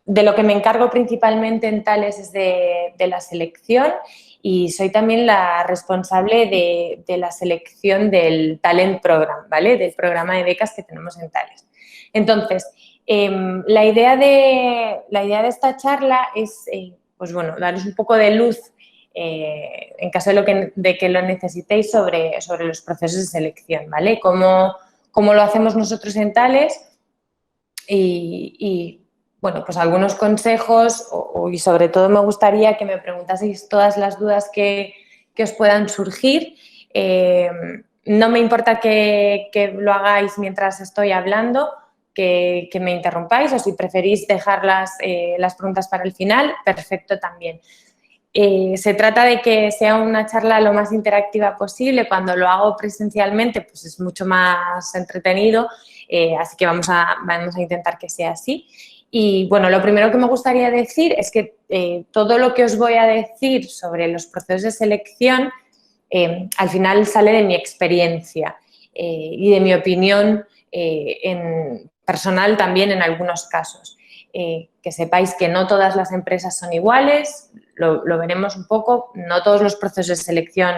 De lo que me encargo principalmente en Thales es de la selección y soy también la responsable de la selección del Talent Program, ¿vale? Del programa de becas que tenemos en Thales. Entonces, la idea de esta charla es, pues bueno, daros un poco de luz en caso de que lo necesitéis sobre los procesos de selección, ¿vale? Cómo lo hacemos nosotros en Thales y bueno, pues algunos consejos y sobre todo me gustaría que me preguntaseis todas las dudas que os puedan surgir. No me importa que lo hagáis mientras estoy hablando, que me interrumpáis o si preferís dejar las preguntas para el final, perfecto también. Se trata de que sea una charla lo más interactiva posible. Cuando lo hago presencialmente, pues es mucho más entretenido, así que vamos a intentar que sea así. Y, bueno, lo primero que me gustaría decir es que todo lo que os voy a decir sobre los procesos de selección al final sale de mi experiencia y de mi opinión personal también en algunos casos. Que sepáis que no todas las empresas son iguales, lo veremos un poco, no todos los procesos de selección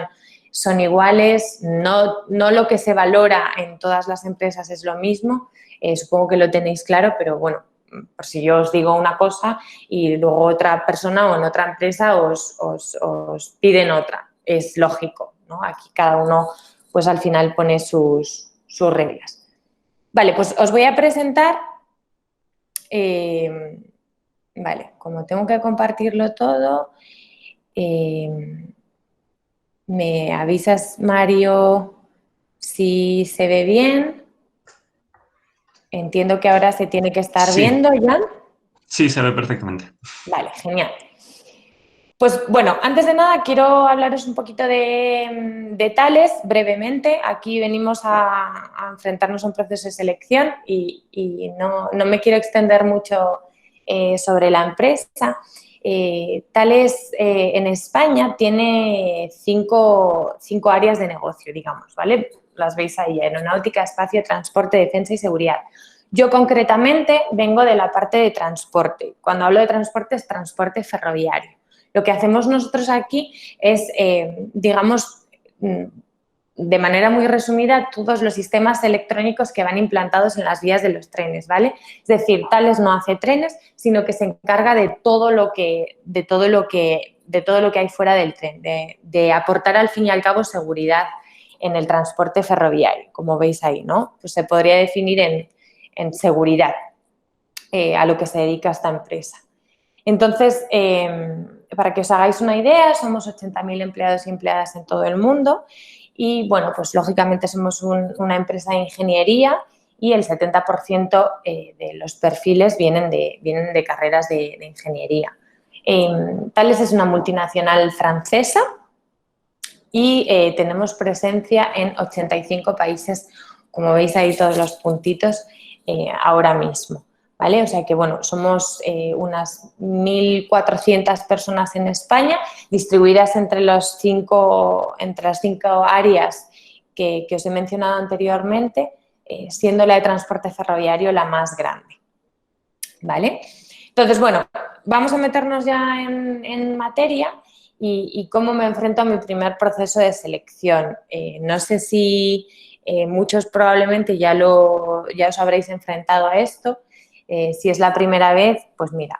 son iguales, no lo que se valora en todas las empresas es lo mismo, supongo que lo tenéis claro, pero bueno, por si yo os digo una cosa y luego otra persona o en otra empresa os piden otra, es lógico, ¿no? Aquí cada uno pues al final pone sus reglas. Vale, pues os voy a presentar, vale, como tengo que compartirlo todo, me avisas, Mario, si se ve bien. Entiendo que ahora se tiene que estar viendo ya. Sí, se ve perfectamente. Vale, genial. Pues bueno, antes de nada quiero hablaros un poquito de Thales, brevemente. Aquí venimos a enfrentarnos a un proceso de selección y no me quiero extender mucho sobre la empresa. Thales en España tiene cinco áreas de negocio, digamos, ¿vale? Las veis ahí: aeronáutica, espacio, transporte, defensa y seguridad. Yo concretamente vengo de la parte de transporte. Cuando hablo de transporte es transporte ferroviario. Lo que hacemos nosotros aquí es, digamos, de manera muy resumida, todos los sistemas electrónicos que van implantados en las vías de los trenes, ¿vale? Es decir, Thales no hace trenes, sino que se encarga de todo lo que hay fuera del tren, de aportar al fin y al cabo seguridad en el transporte ferroviario, como veis ahí, ¿no? Pues se podría definir en seguridad a lo que se dedica esta empresa. Entonces, para que os hagáis una idea, somos 80.000 empleados y empleadas en todo el mundo y, bueno, pues lógicamente somos una empresa de ingeniería y el 70% de los perfiles vienen de carreras de ingeniería. Thales es una multinacional francesa y tenemos presencia en 85 países, como veis ahí todos los puntitos ahora mismo. ¿Vale? O sea que, bueno, somos unas 1.400 personas en España, distribuidas entre las cinco áreas que os he mencionado anteriormente, siendo la de transporte ferroviario la más grande. ¿Vale? Entonces, bueno, vamos a meternos ya en materia y cómo me enfrento a mi primer proceso de selección. No sé si muchos probablemente ya os habréis enfrentado a esto. Si es la primera vez, pues mira,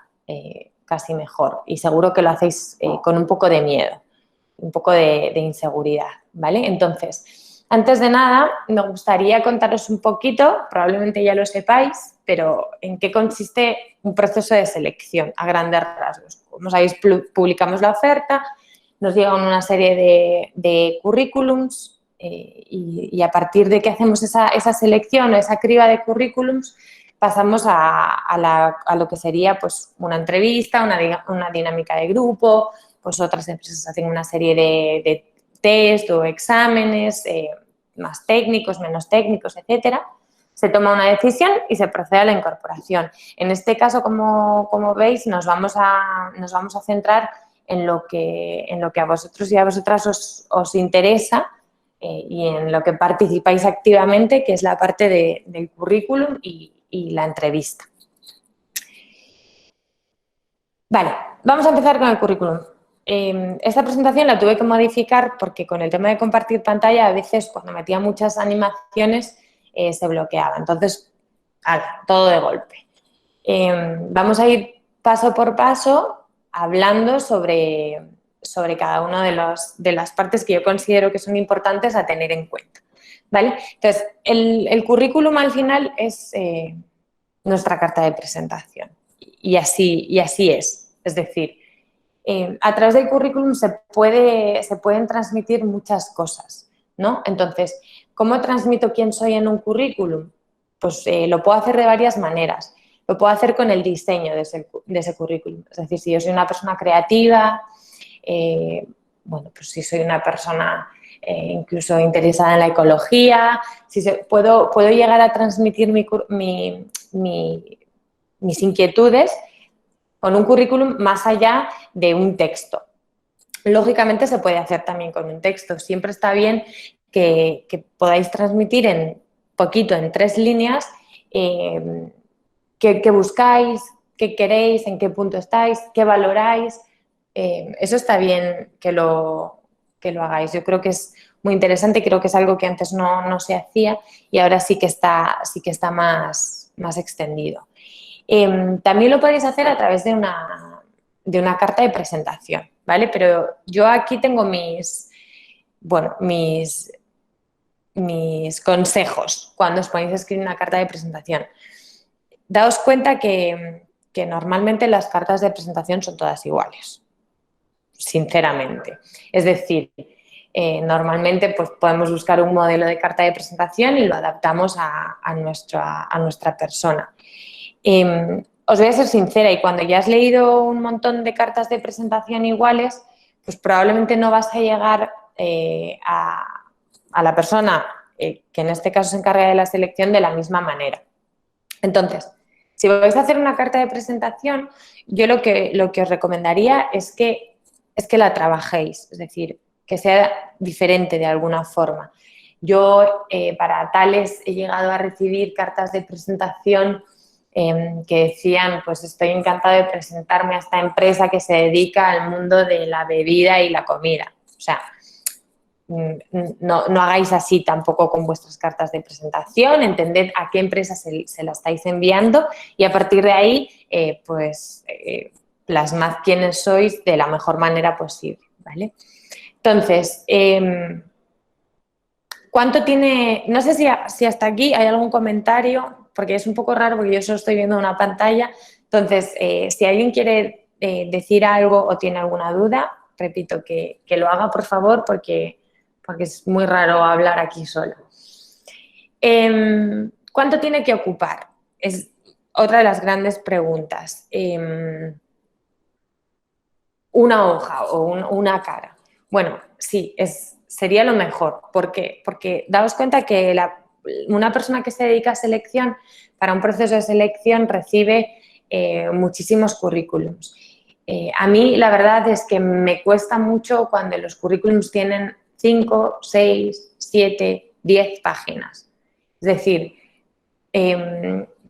casi mejor. Y seguro que lo hacéis con un poco de miedo, un poco de inseguridad, ¿vale? Entonces, antes de nada, me gustaría contaros un poquito, probablemente ya lo sepáis, pero en qué consiste un proceso de selección a grandes rasgos. Como sabéis, publicamos la oferta, nos llegan una serie de currículums y a partir de que hacemos esa selección o esa criba de currículums, pasamos a lo que sería pues una entrevista, una dinámica de grupo, pues otras empresas hacen una serie de test o exámenes más técnicos, menos técnicos, etcétera. Se toma una decisión y se procede a la incorporación. En este caso, como veis, nos vamos a centrar en lo que a vosotros y a vosotras os interesa, y en lo que participáis activamente, que es la parte del currículum y la entrevista. Vale, vamos a empezar con el currículum. Esta presentación la tuve que modificar porque con el tema de compartir pantalla a veces cuando metía muchas animaciones se bloqueaba. Entonces, todo de golpe. Vamos a ir paso por paso hablando sobre cada una de las partes que yo considero que son importantes a tener en cuenta. ¿Vale? Entonces, el currículum al final es nuestra carta de presentación y así es. Es decir, a través del currículum se pueden transmitir muchas cosas, ¿no? Entonces, ¿cómo transmito quién soy en un currículum? Pues lo puedo hacer de varias maneras. Lo puedo hacer con el diseño de ese currículum. Es decir, si yo soy una persona creativa, bueno, pues si soy una persona incluso interesada en la ecología, puedo llegar a transmitir mis inquietudes con un currículum más allá de un texto. Lógicamente se puede hacer también con un texto. Siempre está bien que podáis transmitir en 3 líneas qué buscáis, qué queréis, en qué punto estáis, qué valoráis. Eso está bien que lo hagáis. Yo creo que es muy interesante, creo que es algo que antes no se hacía y ahora sí que está más extendido. También lo podéis hacer a través de una carta de presentación, ¿vale? Pero yo aquí tengo mis consejos cuando os ponéis a escribir una carta de presentación. Daos cuenta que normalmente las cartas de presentación son todas iguales, sinceramente. Es decir, normalmente pues, podemos buscar un modelo de carta de presentación y lo adaptamos a nuestra persona. Os voy a ser sincera, y cuando ya has leído un montón de cartas de presentación iguales, pues probablemente no vas a llegar a la persona que en este caso se encarga de la selección de la misma manera. Entonces, si vais a hacer una carta de presentación, yo lo que os recomendaría es que la trabajéis, es decir, que sea diferente de alguna forma. Yo para tales he llegado a recibir cartas de presentación que decían, pues estoy encantado de presentarme a esta empresa que se dedica al mundo de la bebida y la comida. O sea, no hagáis así tampoco con vuestras cartas de presentación, entended a qué empresa se la estáis enviando y a partir de ahí, plasmad quiénes sois de la mejor manera posible, ¿vale? Entonces, ¿cuánto tiene? No sé si hasta aquí hay algún comentario, porque es un poco raro porque yo solo estoy viendo una pantalla. Entonces, si alguien quiere decir algo o tiene alguna duda, repito que lo haga, por favor, porque es muy raro hablar aquí sola. ¿Cuánto tiene que ocupar? Es otra de las grandes preguntas. Una hoja o una cara. Bueno, sí, sería lo mejor. ¿Por qué? Porque daos cuenta que una persona que se dedica a selección, para un proceso de selección recibe muchísimos currículums. A mí la verdad es que me cuesta mucho cuando los currículums tienen 5, 6, 7, 10 páginas. Es decir,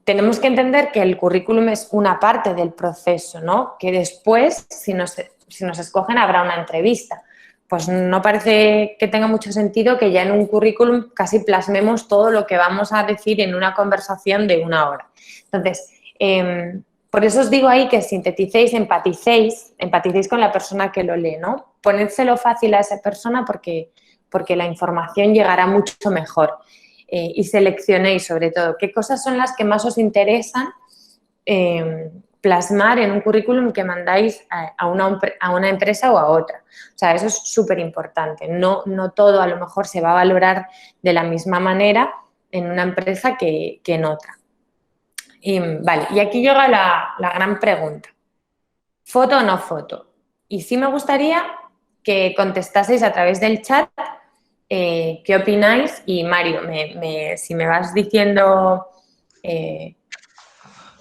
tenemos que entender que el currículum es una parte del proceso, ¿no? Que después, si nos escogen, habrá una entrevista. Pues no parece que tenga mucho sentido que ya en un currículum casi plasmemos todo lo que vamos a decir en una conversación de 1 hora. Entonces, por eso os digo ahí que sinteticéis, empaticéis con la persona que lo lee, ¿no? Ponédselo fácil a esa persona porque la información llegará mucho mejor. Y seleccionéis sobre todo qué cosas son las que más os interesan plasmar en un currículum que mandáis a una empresa o a otra. O sea, eso es súper importante. No todo a lo mejor se va a valorar de la misma manera en una empresa que en otra. Vale, y aquí llega la gran pregunta. ¿Foto o no foto? Y sí me gustaría que contestaseis a través del chat qué opináis. Y Mario, si me vas diciendo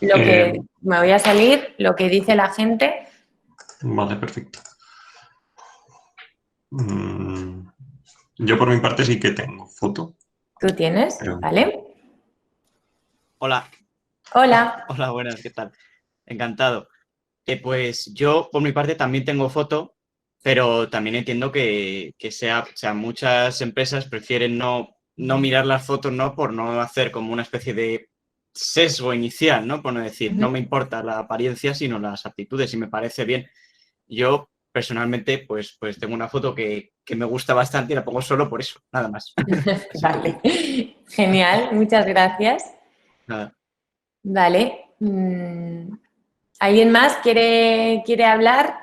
lo que me voy a salir, lo que dice la gente. Vale, perfecto. Yo por mi parte sí que tengo foto, ¿Tú tienes? pero ¿Vale? Hola, Hola. hola, buenas, ¿qué tal? Encantado. Pues yo, por mi parte, también tengo foto, pero también entiendo que muchas empresas prefieren no mirar las fotos, ¿no? Por no hacer como una especie de sesgo inicial, ¿no? Por no decir, no me importa la apariencia, sino las aptitudes, y me parece bien. Yo, personalmente, pues tengo una foto que me gusta bastante y la pongo solo por eso, nada más. Así que, Vale. Genial, muchas gracias. nada. Vale. ¿Alguien más quiere hablar?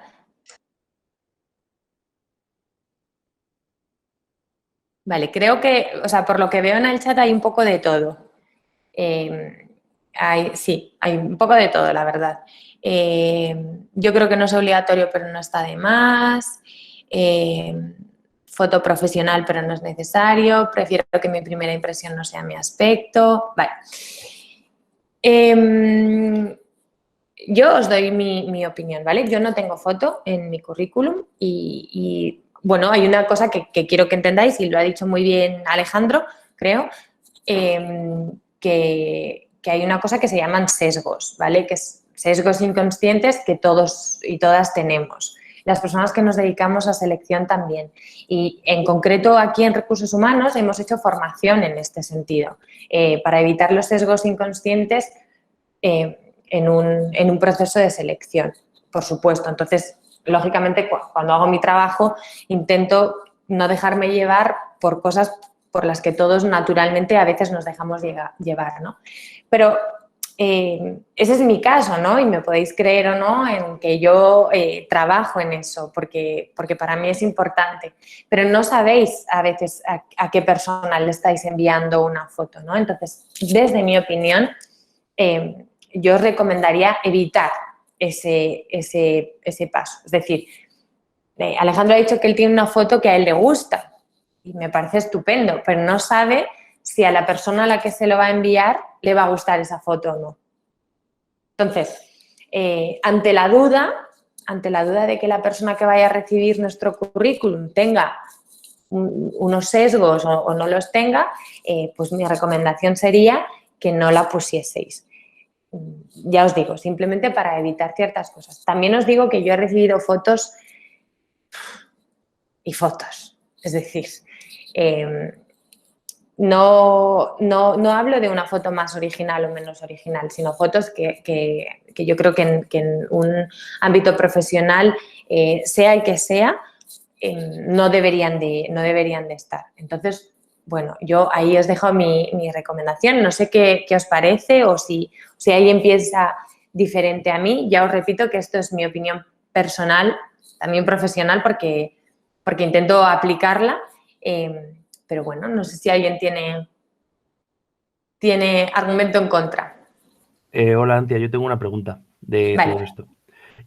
Vale, creo que, o sea, por lo que veo en el chat hay un poco de todo. Sí, hay un poco de todo, la verdad. Yo creo que no es obligatorio, pero no está de más. Foto profesional, pero no es necesario. Prefiero que mi primera impresión no sea mi aspecto. Vale. Yo os doy mi opinión, ¿vale? Yo no tengo foto en mi currículum y bueno, hay una cosa que quiero que entendáis y lo ha dicho muy bien Alejandro, creo, que hay una cosa que se llaman sesgos, ¿vale? Que es sesgos inconscientes que todos y todas tenemos. Las personas que nos dedicamos a selección también. Y en concreto aquí en Recursos Humanos hemos hecho formación en este sentido, para evitar los sesgos inconscientes en un proceso de selección, por supuesto. Entonces, lógicamente, cuando hago mi trabajo, intento no dejarme llevar por cosas por las que todos naturalmente a veces nos dejamos llevar, ¿no? Pero ese es mi caso, ¿no? Y me podéis creer o no en que yo trabajo en eso, porque para mí es importante. Pero no sabéis a veces a qué persona le estáis enviando una foto, ¿no? Entonces, desde mi opinión, yo os recomendaría evitar ese paso. Es decir, Alejandro ha dicho que él tiene una foto que a él le gusta y me parece estupendo, pero no sabe si a la persona a la que se lo va a enviar le va a gustar esa foto o no. Entonces, ante la duda de que la persona que vaya a recibir nuestro currículum tenga unos sesgos o no los tenga, pues mi recomendación sería que no la pusieseis. Ya os digo, simplemente para evitar ciertas cosas. También os digo que yo he recibido fotos y fotos. Es decir, no hablo de una foto más original o menos original, sino fotos que yo creo que en un ámbito profesional, sea el que sea, no deberían de estar. Entonces, bueno, yo ahí os dejo mi recomendación. No sé qué os parece o si alguien piensa diferente a mí. Ya os repito que esto es mi opinión personal, también profesional, porque intento aplicarla. Pero bueno, no sé si alguien tiene argumento en contra. Hola, Antia, yo tengo una pregunta de Vale. todo esto.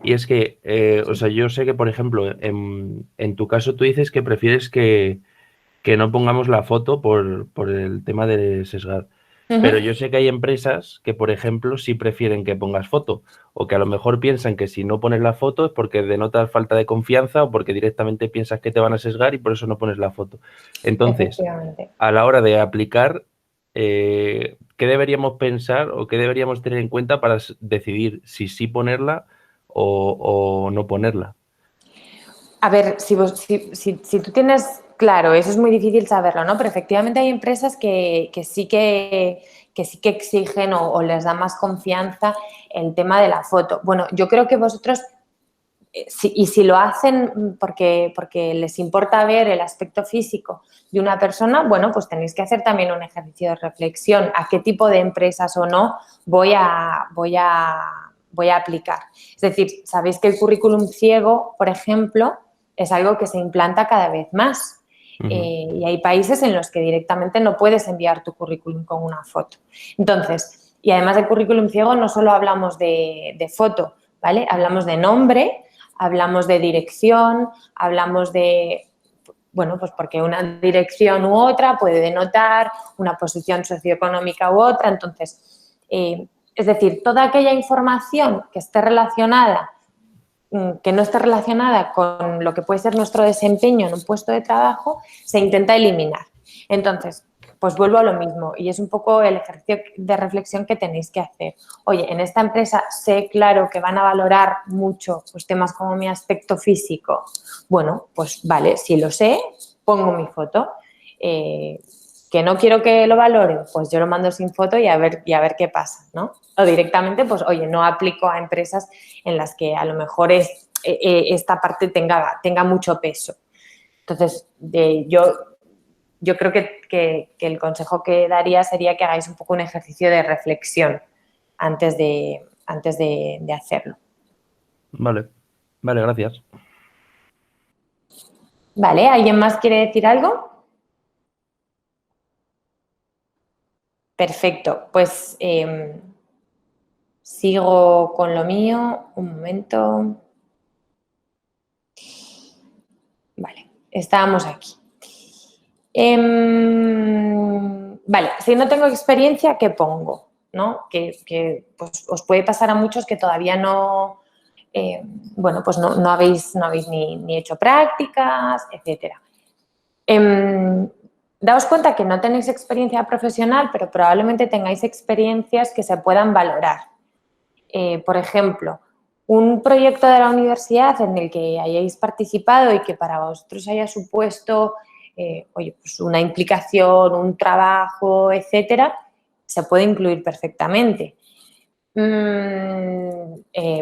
Y es que, o sea, yo sé que, por ejemplo, en tu caso tú dices que prefieres que no pongamos la foto por el tema de sesgar. Pero yo sé que hay empresas que, por ejemplo, sí prefieren que pongas foto o que a lo mejor piensan que si no pones la foto es porque denotas falta de confianza o porque directamente piensas que te van a sesgar y por eso no pones la foto. Entonces, Efectivamente. a la hora de aplicar, ¿qué deberíamos pensar o qué deberíamos tener en cuenta para decidir si sí ponerla o no ponerla? A ver, si tú tienes claro, eso es muy difícil saberlo, ¿no? Pero efectivamente hay empresas que sí que exigen o les da más confianza el tema de la foto. Bueno, yo creo que vosotros, si lo hacen porque les importa ver el aspecto físico de una persona, bueno, pues tenéis que hacer también un ejercicio de reflexión a qué tipo de empresas o no voy a aplicar. Es decir, sabéis que el currículum ciego, por ejemplo, es algo que se implanta cada vez más. Y hay países en los que directamente no puedes enviar tu currículum con una foto. Entonces, y además del currículum ciego no solo hablamos de foto, ¿vale? Hablamos de nombre, hablamos de dirección, hablamos de, bueno, pues porque una dirección u otra puede denotar una posición socioeconómica u otra. Entonces, es decir, toda aquella información que esté relacionada que no esté relacionada con lo que puede ser nuestro desempeño en un puesto de trabajo, se intenta eliminar. Entonces, pues vuelvo a lo mismo y es un poco el ejercicio de reflexión que tenéis que hacer. Oye, en esta empresa sé claro que van a valorar mucho pues, temas como mi aspecto físico. Bueno, pues vale, si lo sé, pongo mi foto. Que no quiero que lo valoren, pues yo lo mando sin foto y a ver qué pasa, ¿no? O directamente, pues oye, no aplico a empresas en las que a lo mejor esta parte tenga mucho peso. Entonces, yo creo que el consejo que daría sería que hagáis un poco un ejercicio de reflexión antes de hacerlo. Vale, gracias. Vale, ¿alguien más quiere decir algo? Perfecto, pues sigo con lo mío, un momento. Vale, estábamos aquí. Vale, si no tengo experiencia, ¿qué pongo? ¿No? Que pues, os puede pasar a muchos que todavía no, bueno, pues no habéis ni hecho prácticas, etcétera. Daos cuenta que no tenéis experiencia profesional, pero probablemente tengáis experiencias que se puedan valorar. Por ejemplo, un proyecto de la universidad en el que hayáis participado y que para vosotros haya supuesto oye, pues una implicación, un trabajo, etcétera, se puede incluir perfectamente.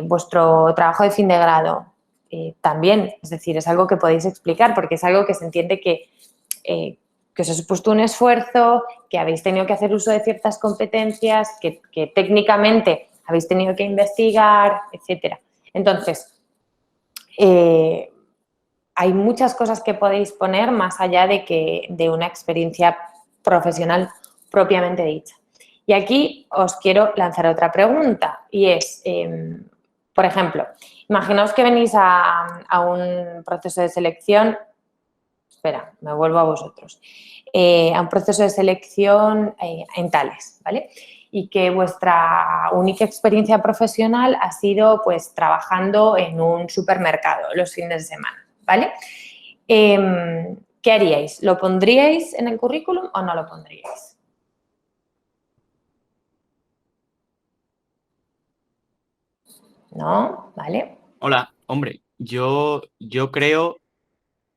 Vuestro trabajo de fin de grado también, es decir, es algo que podéis explicar porque es algo que se entiende que os ha supuesto un esfuerzo, que habéis tenido que hacer uso de ciertas competencias, que técnicamente habéis tenido que investigar, etcétera. Entonces, hay muchas cosas que podéis poner más allá de una experiencia profesional propiamente dicha. Y aquí os quiero lanzar otra pregunta y es, por ejemplo, imaginaos que venís a un proceso de selección, espera, me vuelvo a vosotros, a un proceso de selección en Thales, ¿vale? Y que vuestra única experiencia profesional ha sido pues trabajando en un supermercado los fines de semana, ¿vale? ¿Qué haríais? ¿Lo pondríais en el currículum o no lo pondríais? ¿No? ¿Vale? Hola, hombre, yo creo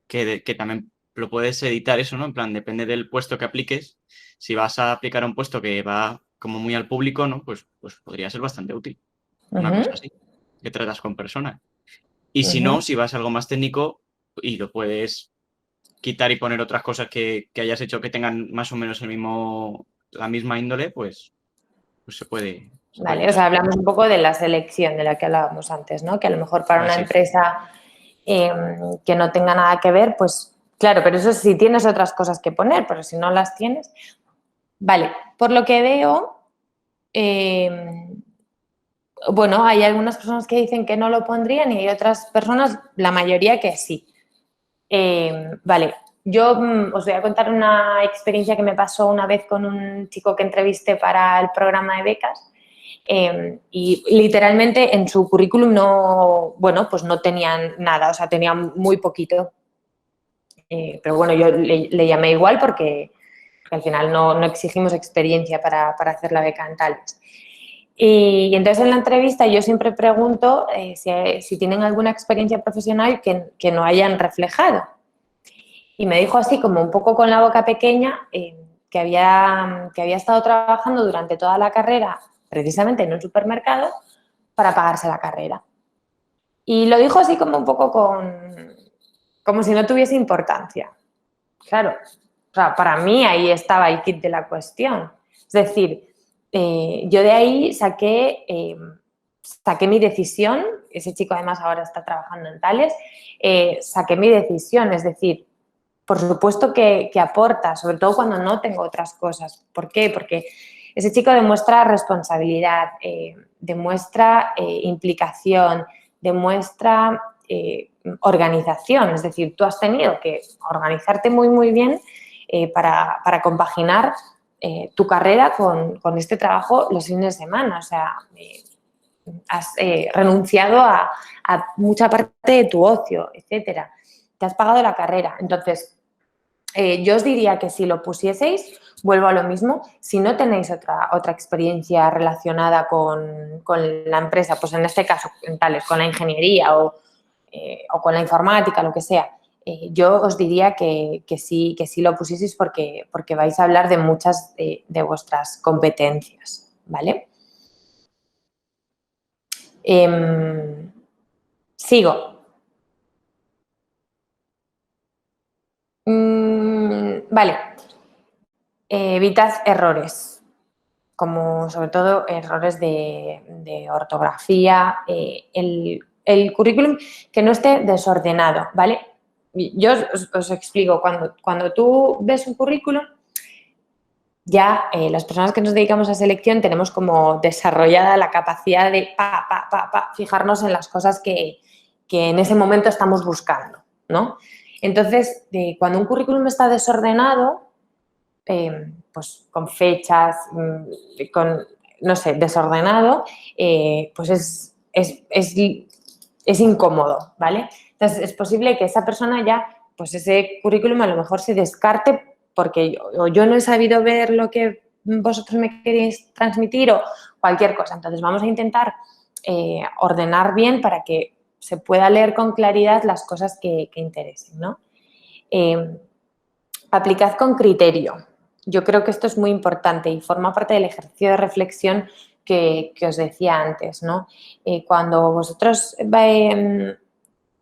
que también lo puedes editar eso, ¿no? En plan, depende del puesto que apliques. Si vas a aplicar a un puesto que va como muy al público, ¿no? Pues podría ser bastante útil. Una cosa así, que tratas con personas. Y si no, si vas a algo más técnico y lo puedes quitar y poner otras cosas que hayas hecho que tengan más o menos la misma índole, pues se puede. Vale, o sea, hablamos un poco de la selección de la que hablábamos antes, ¿no? Que a lo mejor para una empresa que no tenga nada que ver, pues claro, pero eso sí tienes otras cosas que poner, pero si no las tienes. Vale, por lo que veo, bueno, hay algunas personas que dicen que no lo pondrían y hay otras personas, la mayoría, que sí. Vale, yo os voy a contar una experiencia que me pasó una vez con un chico que entrevisté para el programa de becas. Y literalmente en su currículum pues no tenían nada, o sea, tenía muy poquito. Pero bueno, yo le llamé igual porque al final no exigimos experiencia para hacer la beca en Thales. Y entonces en la entrevista yo siempre pregunto si tienen alguna experiencia profesional que no hayan reflejado. Y me dijo así como un poco con la boca pequeña que había estado trabajando durante toda la carrera precisamente en un supermercado para pagarse la carrera. Y lo dijo así como un poco como si no tuviese importancia. Claro, o sea, para mí ahí estaba el kit de la cuestión. Es decir, yo de ahí saqué mi decisión, ese chico además ahora está trabajando en Thales, saqué mi decisión, es decir, por supuesto que aporta, sobre todo cuando no tengo otras cosas. ¿Por qué? Porque ese chico demuestra responsabilidad, demuestra implicación, demuestra organización. Es decir, tú has tenido que organizarte muy, muy bien para compaginar tu carrera con este trabajo los fines de semana. O sea, has renunciado a mucha parte de tu ocio, etcétera. Te has pagado la carrera. Entonces, yo os diría que si lo pusieseis, vuelvo a lo mismo, si no tenéis otra experiencia relacionada con la empresa, pues en este caso, tales, con la ingeniería o con la informática, lo que sea, yo os diría que sí lo pusieseis porque vais a hablar de muchas de vuestras competencias, ¿vale? Sigo. Vale. Evitad errores, como sobre todo errores de ortografía, el currículum que no esté desordenado, ¿vale? Yo os explico, cuando tú ves un currículum, ya las personas que nos dedicamos a selección tenemos como desarrollada la capacidad de fijarnos en las cosas que en ese momento estamos buscando, ¿no? Entonces, cuando un currículum está desordenado, pues con fechas, no sé, desordenado, pues es incómodo, ¿vale? Entonces, es posible que esa persona ya, pues ese currículum a lo mejor se descarte porque yo no he sabido ver lo que vosotros me queréis transmitir o cualquier cosa. Entonces, vamos a intentar ordenar bien para que se pueda leer con claridad las cosas que interesen, ¿no? Aplicad con criterio. Yo creo que esto es muy importante y forma parte del ejercicio de reflexión que os decía antes, ¿no? Cuando vosotros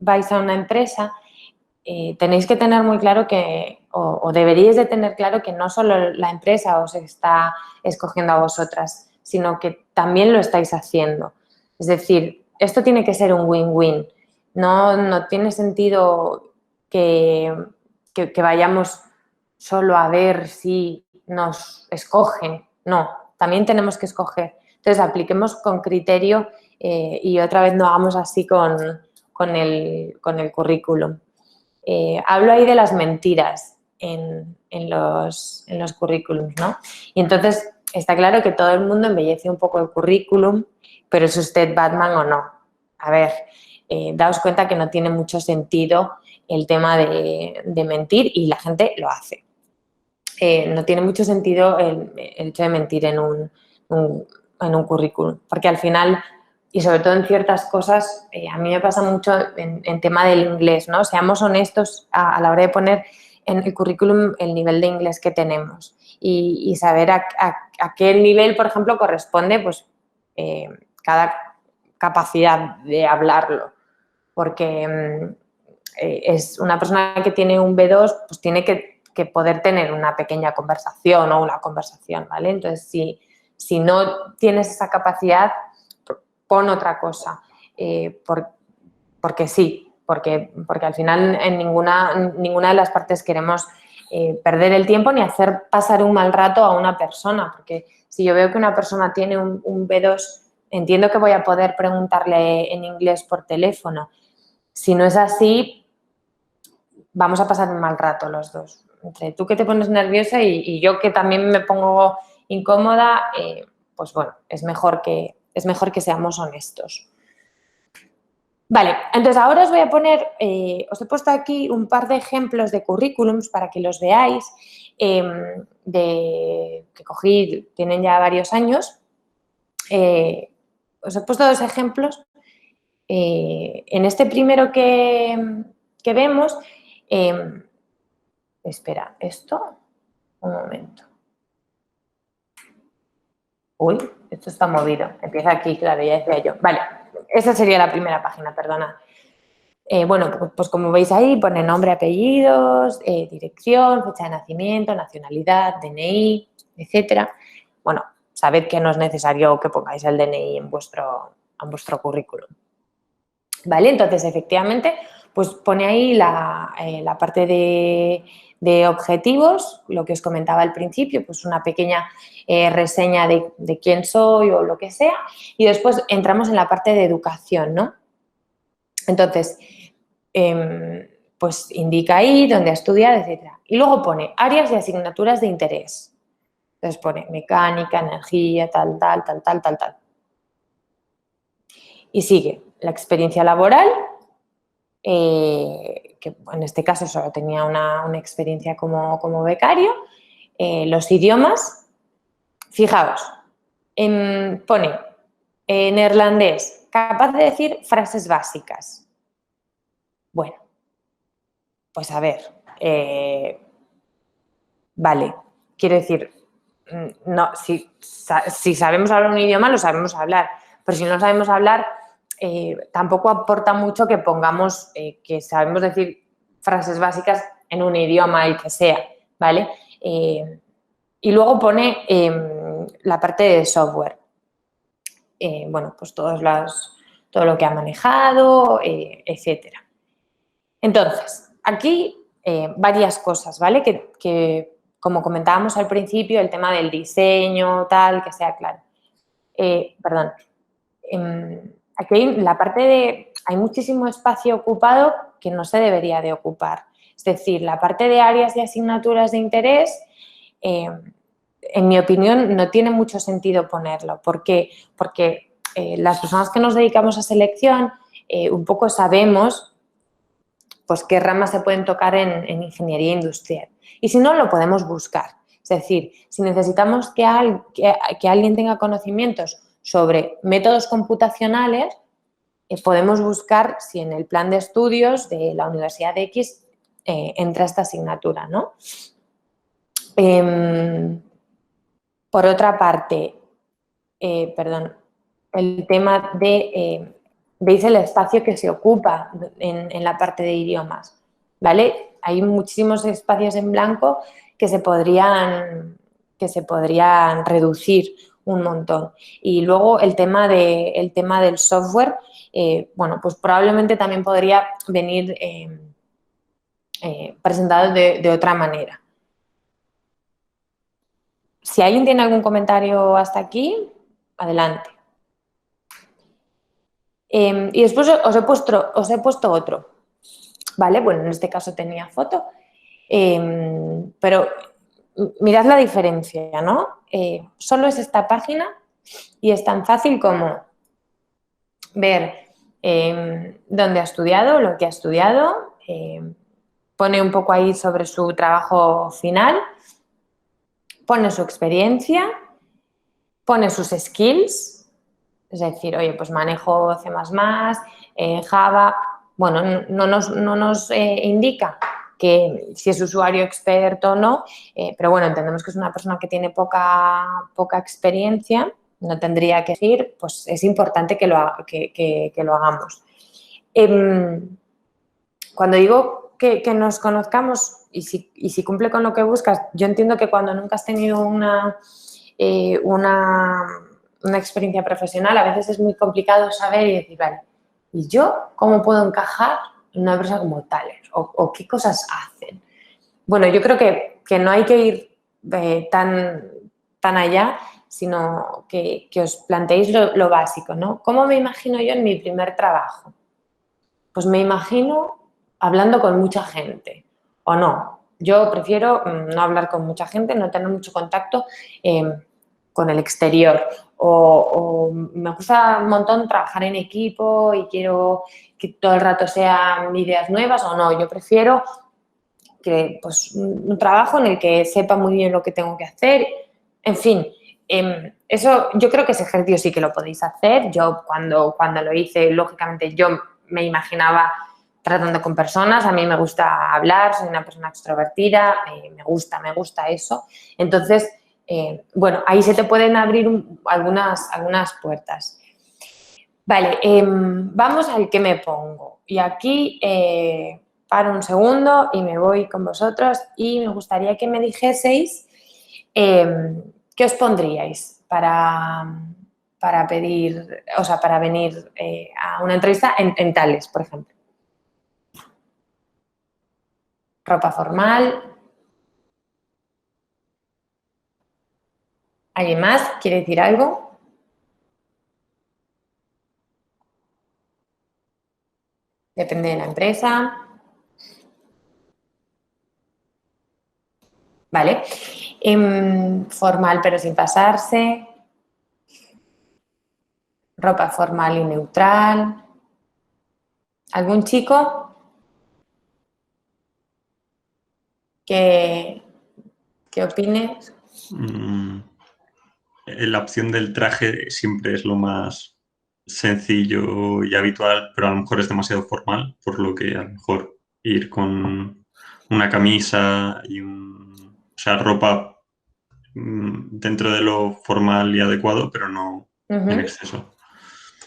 vais a una empresa, tenéis que tener muy claro que, o deberíais de tener claro que no solo la empresa os está escogiendo a vosotras, sino que también lo estáis haciendo. Es decir, esto tiene que ser un win-win. No tiene sentido que vayamos solo a ver si nos escogen. No, también tenemos que escoger. Entonces, apliquemos con criterio y otra vez no hagamos así con el currículum. Hablo ahí de las mentiras en los currículums, ¿no? Y entonces está claro que todo el mundo embellece un poco el currículum, pero ¿es usted Batman o no? A ver, daos cuenta que no tiene mucho sentido el tema de mentir y la gente lo hace. No tiene mucho sentido el hecho de mentir en un currículum, porque al final, y sobre todo en ciertas cosas, a mí me pasa mucho en tema del inglés, ¿no? Seamos honestos a la hora de poner en el currículum el nivel de inglés que tenemos y saber a qué nivel, por ejemplo, corresponde pues, cada capacidad de hablarlo, porque es una persona que tiene un B2, pues tiene que poder tener una pequeña conversación o una conversación, ¿vale? Entonces, si no tienes esa capacidad, pon otra cosa, porque sí, porque al final en ninguna de las partes queremos perder el tiempo ni hacer pasar un mal rato a una persona, porque si yo veo que una persona tiene un B2, entiendo que voy a poder preguntarle en inglés por teléfono. Si no es así, vamos a pasar un mal rato los dos. Entre tú que te pones nerviosa y yo que también me pongo incómoda, pues bueno, es mejor que seamos honestos. Vale, entonces ahora os voy a poner, os he puesto aquí un par de ejemplos de currículums para que los veáis, que cogí, tienen ya varios años. Os he puesto dos ejemplos. En este primero que vemos, espera, esto, un momento. Uy, esto está movido. Empieza aquí, claro, ya decía yo. Vale, esa sería la primera página, perdona. Bueno, pues como veis ahí, pone nombre, apellidos, dirección, fecha de nacimiento, nacionalidad, DNI, etcétera. Bueno, sabed que no es necesario que pongáis el DNI en vuestro currículum. ¿Vale? Entonces, efectivamente, pues pone ahí la parte de objetivos, lo que os comentaba al principio, pues una pequeña reseña de quién soy o lo que sea, y después entramos en la parte de educación, ¿no? Entonces, pues indica ahí dónde ha estudiado, etcétera. Y luego pone áreas y asignaturas de interés. Entonces pone mecánica, energía, tal. Y sigue la experiencia laboral, que en este caso solo tenía una experiencia como becario, los idiomas. Fijaos, pone neerlandés, capaz de decir frases básicas. Bueno, pues a ver, vale, quiero decir, no, si sabemos hablar un idioma, lo sabemos hablar, pero si no sabemos hablar, tampoco aporta mucho que pongamos que sabemos decir frases básicas en un idioma, el que sea, ¿vale? Y luego pone la parte de software. Bueno, pues todo lo que ha manejado, etcétera. Entonces, aquí varias cosas, ¿vale? Que como comentábamos al principio, el tema del diseño, tal, que sea claro. Perdón. Aquí hay muchísimo espacio ocupado que no se debería de ocupar. Es decir, la parte de áreas y asignaturas de interés, en mi opinión, no tiene mucho sentido ponerlo. ¿Por qué? Porque las personas que nos dedicamos a selección un poco sabemos pues qué ramas se pueden tocar en ingeniería industrial. Y si no, lo podemos buscar. Es decir, si necesitamos que alguien tenga conocimientos sobre métodos computacionales, podemos buscar si en el plan de estudios de la Universidad de X entra esta asignatura, ¿no? Por otra parte, perdón, el tema veis el espacio que se ocupa en la parte de idiomas, ¿vale? Hay muchísimos espacios en blanco que se podrían reducir un montón. Y luego el tema del software, bueno, pues probablemente también podría venir presentado de otra manera. Si alguien tiene algún comentario hasta aquí, adelante. Y después os he puesto otro, ¿vale? Bueno, en este caso tenía foto, pero mirad la diferencia, ¿no? Solo es esta página y es tan fácil como ver dónde ha estudiado, lo que ha estudiado, pone un poco ahí sobre su trabajo final, pone su experiencia, pone sus skills. Es decir, oye, pues manejo C++, Java. Bueno, no nos indica que si es usuario experto o no, pero bueno, entendemos que es una persona que tiene poca experiencia, no tendría que decir, pues es importante que lo hagamos. Cuando digo que nos conozcamos y si cumple con lo que buscas, yo entiendo que cuando nunca has tenido una experiencia profesional, a veces es muy complicado saber y decir, vale, ¿y yo cómo puedo encajar en una empresa como Thales? ¿O qué cosas hacen? Bueno, yo creo que no hay que ir tan allá, sino que os planteéis lo básico, ¿no? ¿Cómo me imagino yo en mi primer trabajo? Pues me imagino hablando con mucha gente, ¿o no? Yo prefiero no hablar con mucha gente, no tener mucho contacto con el exterior. O me gusta un montón trabajar en equipo y quiero que todo el rato sean ideas nuevas, o no. Yo prefiero que, pues, un trabajo en el que sepa muy bien lo que tengo que hacer. En fin, eso yo creo que ese ejercicio sí que lo podéis hacer. Yo cuando lo hice, lógicamente yo me imaginaba tratando con personas, a mí me gusta hablar, soy una persona extrovertida, me gusta eso. Entonces, bueno, ahí se te pueden abrir algunas puertas. Vale, vamos al que me pongo. Y aquí paro un segundo y me voy con vosotros y me gustaría que me dijeseis qué os pondríais para pedir, o sea, para venir a una entrevista en Thales, por ejemplo. Ropa formal. ¿Alguien más quiere decir algo? Depende de la empresa. Vale. Formal pero sin pasarse. ropa formal y neutral. ¿Algún chico que opine? La opción del traje siempre es lo más sencillo y habitual, pero a lo mejor es demasiado formal, por lo que a lo mejor ir con una camisa y o sea, ropa dentro de lo formal y adecuado, pero no en exceso.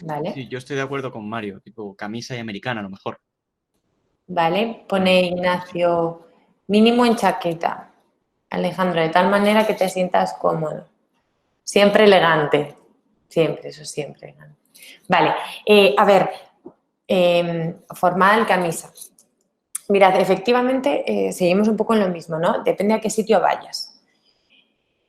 Vale. Sí, yo estoy de acuerdo con Mario, tipo camisa y americana a lo mejor. Vale, pone Ignacio, mínimo en chaqueta. Alejandro, de tal manera que te sientas cómodo. Siempre elegante. Siempre, eso siempre elegante. Vale, a ver, formal, camisa. Mirad, efectivamente, seguimos un poco en lo mismo, ¿no? Depende a qué sitio vayas.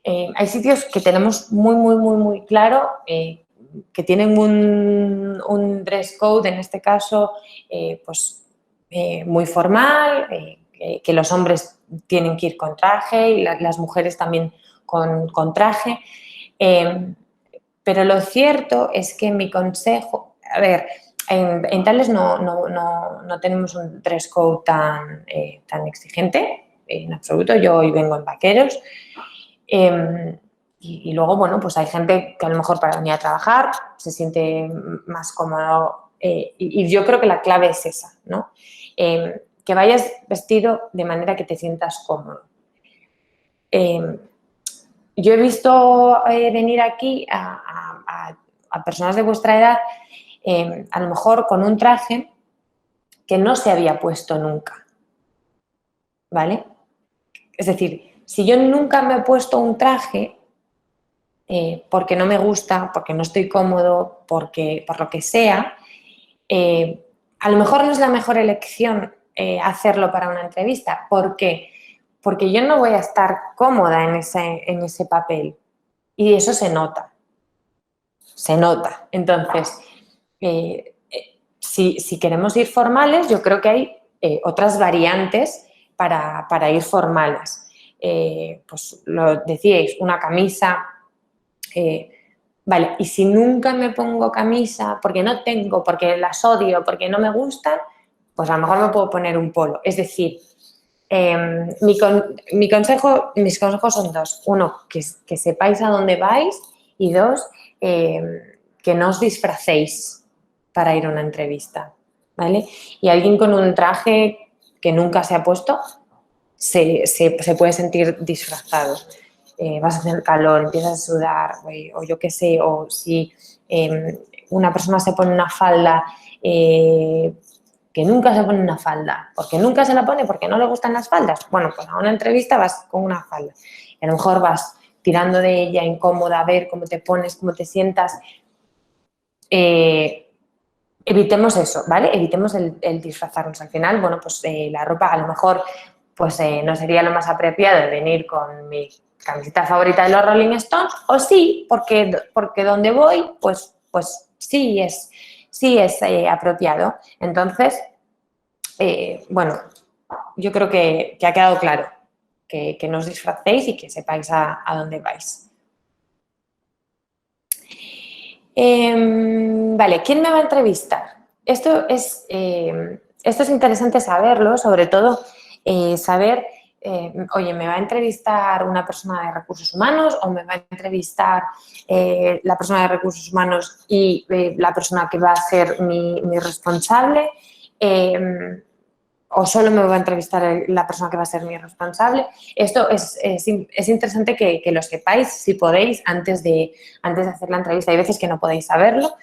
Hay sitios que tenemos muy claro, que tienen un dress code, en este caso, pues muy formal, que los hombres tienen que ir con traje y las mujeres también con traje. Pero lo cierto es que mi consejo, a ver, en Tales no tenemos un dress code tan exigente, en absoluto. Yo hoy vengo en vaqueros. Y luego, bueno, pues hay gente que a lo mejor para venir a trabajar se siente más cómodo. Y yo creo que la clave es esa, ¿no? Que vayas vestido de manera que te sientas cómodo. Yo he visto venir aquí a personas de vuestra edad, a lo mejor con un traje que no se había puesto nunca, ¿vale? Es decir, si yo nunca me he puesto un traje porque no me gusta, porque no estoy cómodo, por lo que sea, a lo mejor no es la mejor elección hacerlo para una entrevista. ¿Por qué? Porque yo no voy a estar cómoda en ese papel y eso se nota. Se nota. Entonces, si queremos ir formales, yo creo que hay otras variantes para ir formales. Pues lo decíais, una camisa. Vale, y si nunca me pongo camisa porque no tengo, porque las odio, porque no me gustan, pues a lo mejor me puedo poner un polo. Es decir, mis consejos son dos. Uno, que sepáis a dónde vais, y dos, que no os disfracéis para ir a una entrevista, ¿vale? Y alguien con un traje que nunca se ha puesto se puede sentir disfrazado. Vas a hacer calor, empiezas a sudar, o yo qué sé, o si una persona se pone una falda que nunca se pone una falda, porque nunca se la pone, porque no le gustan las faldas. Bueno, pues a una entrevista vas con una falda y a lo mejor vas tirando de ella, incómoda, a ver cómo te pones, cómo te sientas. Evitemos eso, ¿vale? Evitemos el disfrazarnos. Al final, bueno, pues la ropa a lo mejor pues no sería lo más apropiado de venir con mi camiseta favorita de los Rolling Stones, o sí, porque donde voy, pues sí es apropiado. Entonces, bueno, yo creo que ha quedado claro que no os disfracéis y que sepáis a dónde vais. Vale, ¿quién me va a entrevistar? Esto es interesante saberlo, sobre todo saber, oye, ¿me va a entrevistar una persona de recursos humanos o me va a entrevistar la persona de recursos humanos y la persona que va a ser mi responsable? ¿O solo me va a entrevistar la persona que va a ser mi responsable? Esto es interesante que lo sepáis, si podéis, antes de hacer la entrevista. Hay veces que no podéis saberlo,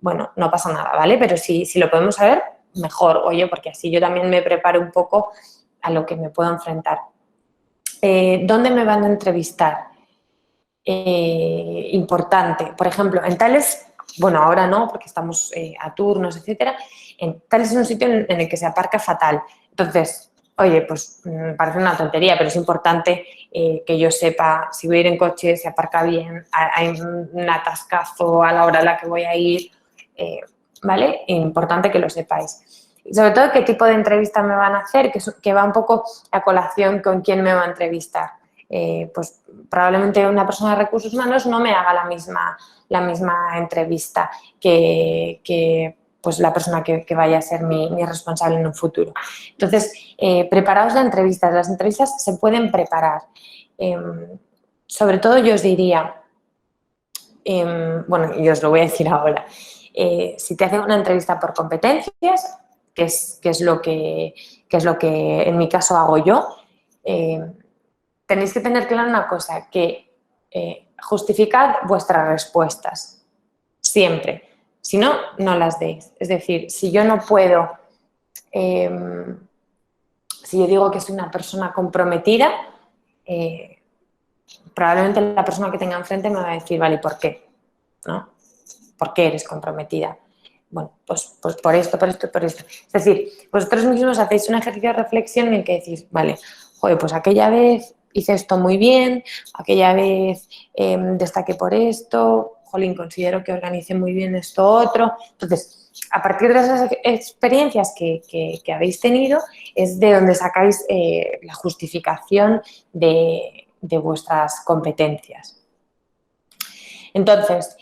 bueno, no pasa nada, ¿vale? Pero si lo podemos saber, mejor, oye, porque así yo también me preparo un poco a lo que me puedo enfrentar. ¿Dónde me van a entrevistar? Importante. Por ejemplo, en Tales, bueno, ahora no, porque estamos a turnos, etcétera. En Tales es un sitio en el que se aparca fatal. Entonces, oye, pues parece una tontería, pero es importante que yo sepa si voy a ir en coche, se aparca bien, hay un atascazo a la hora a la que voy a ir, ¿vale? Importante que lo sepáis. Y sobre todo, qué tipo de entrevista me van a hacer, que va un poco a colación con quién me va a entrevistar. pues probablemente una persona de recursos humanos no me haga la misma entrevista que pues la persona que vaya a ser mi responsable en un futuro. Entonces, preparaos las entrevistas se pueden preparar. Sobre todo yo os diría, bueno, y os lo voy a decir ahora, si te hacen una entrevista por competencias, que es lo que en mi caso hago yo, tenéis que tener claro una cosa, que justificad vuestras respuestas, siempre. Si no, no las deis. Es decir, si yo no puedo, si yo digo que soy una persona comprometida, probablemente la persona que tenga enfrente me va a decir, vale, ¿y por qué? ¿No? ¿Por qué eres comprometida? Bueno, pues por esto, por esto, por esto. Es decir, vosotros mismos hacéis un ejercicio de reflexión en el que decís, vale, joder, pues aquella vez hice esto muy bien, aquella vez destaqué por esto, jolín, considero que organicé muy bien esto otro. Entonces, a partir de esas experiencias que habéis tenido, es de donde sacáis la justificación de vuestras competencias. Entonces,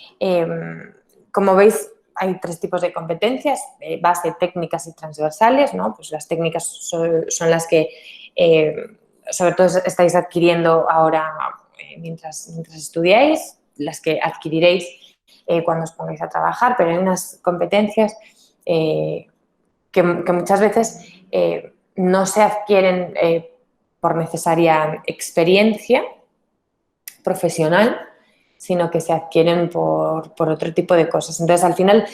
como veis, hay 3 tipos de competencias, base, técnicas y transversales, ¿no? Pues las técnicas son las que sobre todo estáis adquiriendo ahora mientras estudiáis, las que adquiriréis cuando os pongáis a trabajar, pero hay unas competencias que muchas veces no se adquieren por necesaria experiencia profesional, sino que se adquieren por otro tipo de cosas. Entonces, al final,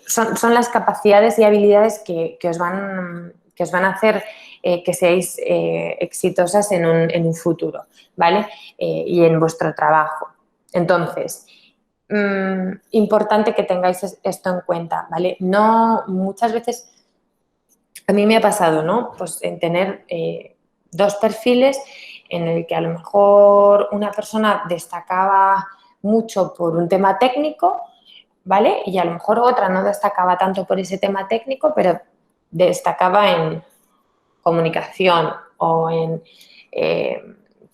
son las capacidades y habilidades que os van a hacer que seáis exitosas en un futuro, ¿vale? Y en vuestro trabajo. Entonces, importante que tengáis esto en cuenta, ¿vale? No, muchas veces, a mí me ha pasado, ¿no? Pues en tener 2 perfiles en el que a lo mejor una persona destacaba mucho por un tema técnico, ¿vale? Y a lo mejor otra no destacaba tanto por ese tema técnico, pero destacaba en comunicación o en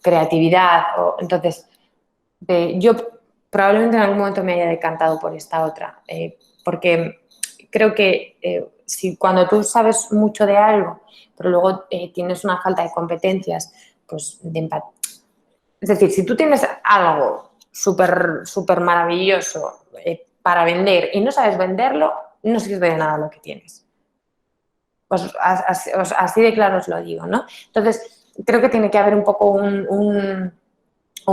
creatividad. Entonces, yo probablemente en algún momento me haya decantado por esta otra, porque creo que si cuando tú sabes mucho de algo, pero luego tienes una falta de competencias, pues de empatía. Es decir, si tú tienes algo súper maravilloso para vender y no sabes venderlo, no sirve de nada lo que tienes. Pues así de claro os lo digo, ¿no? Entonces, creo que tiene que haber un poco un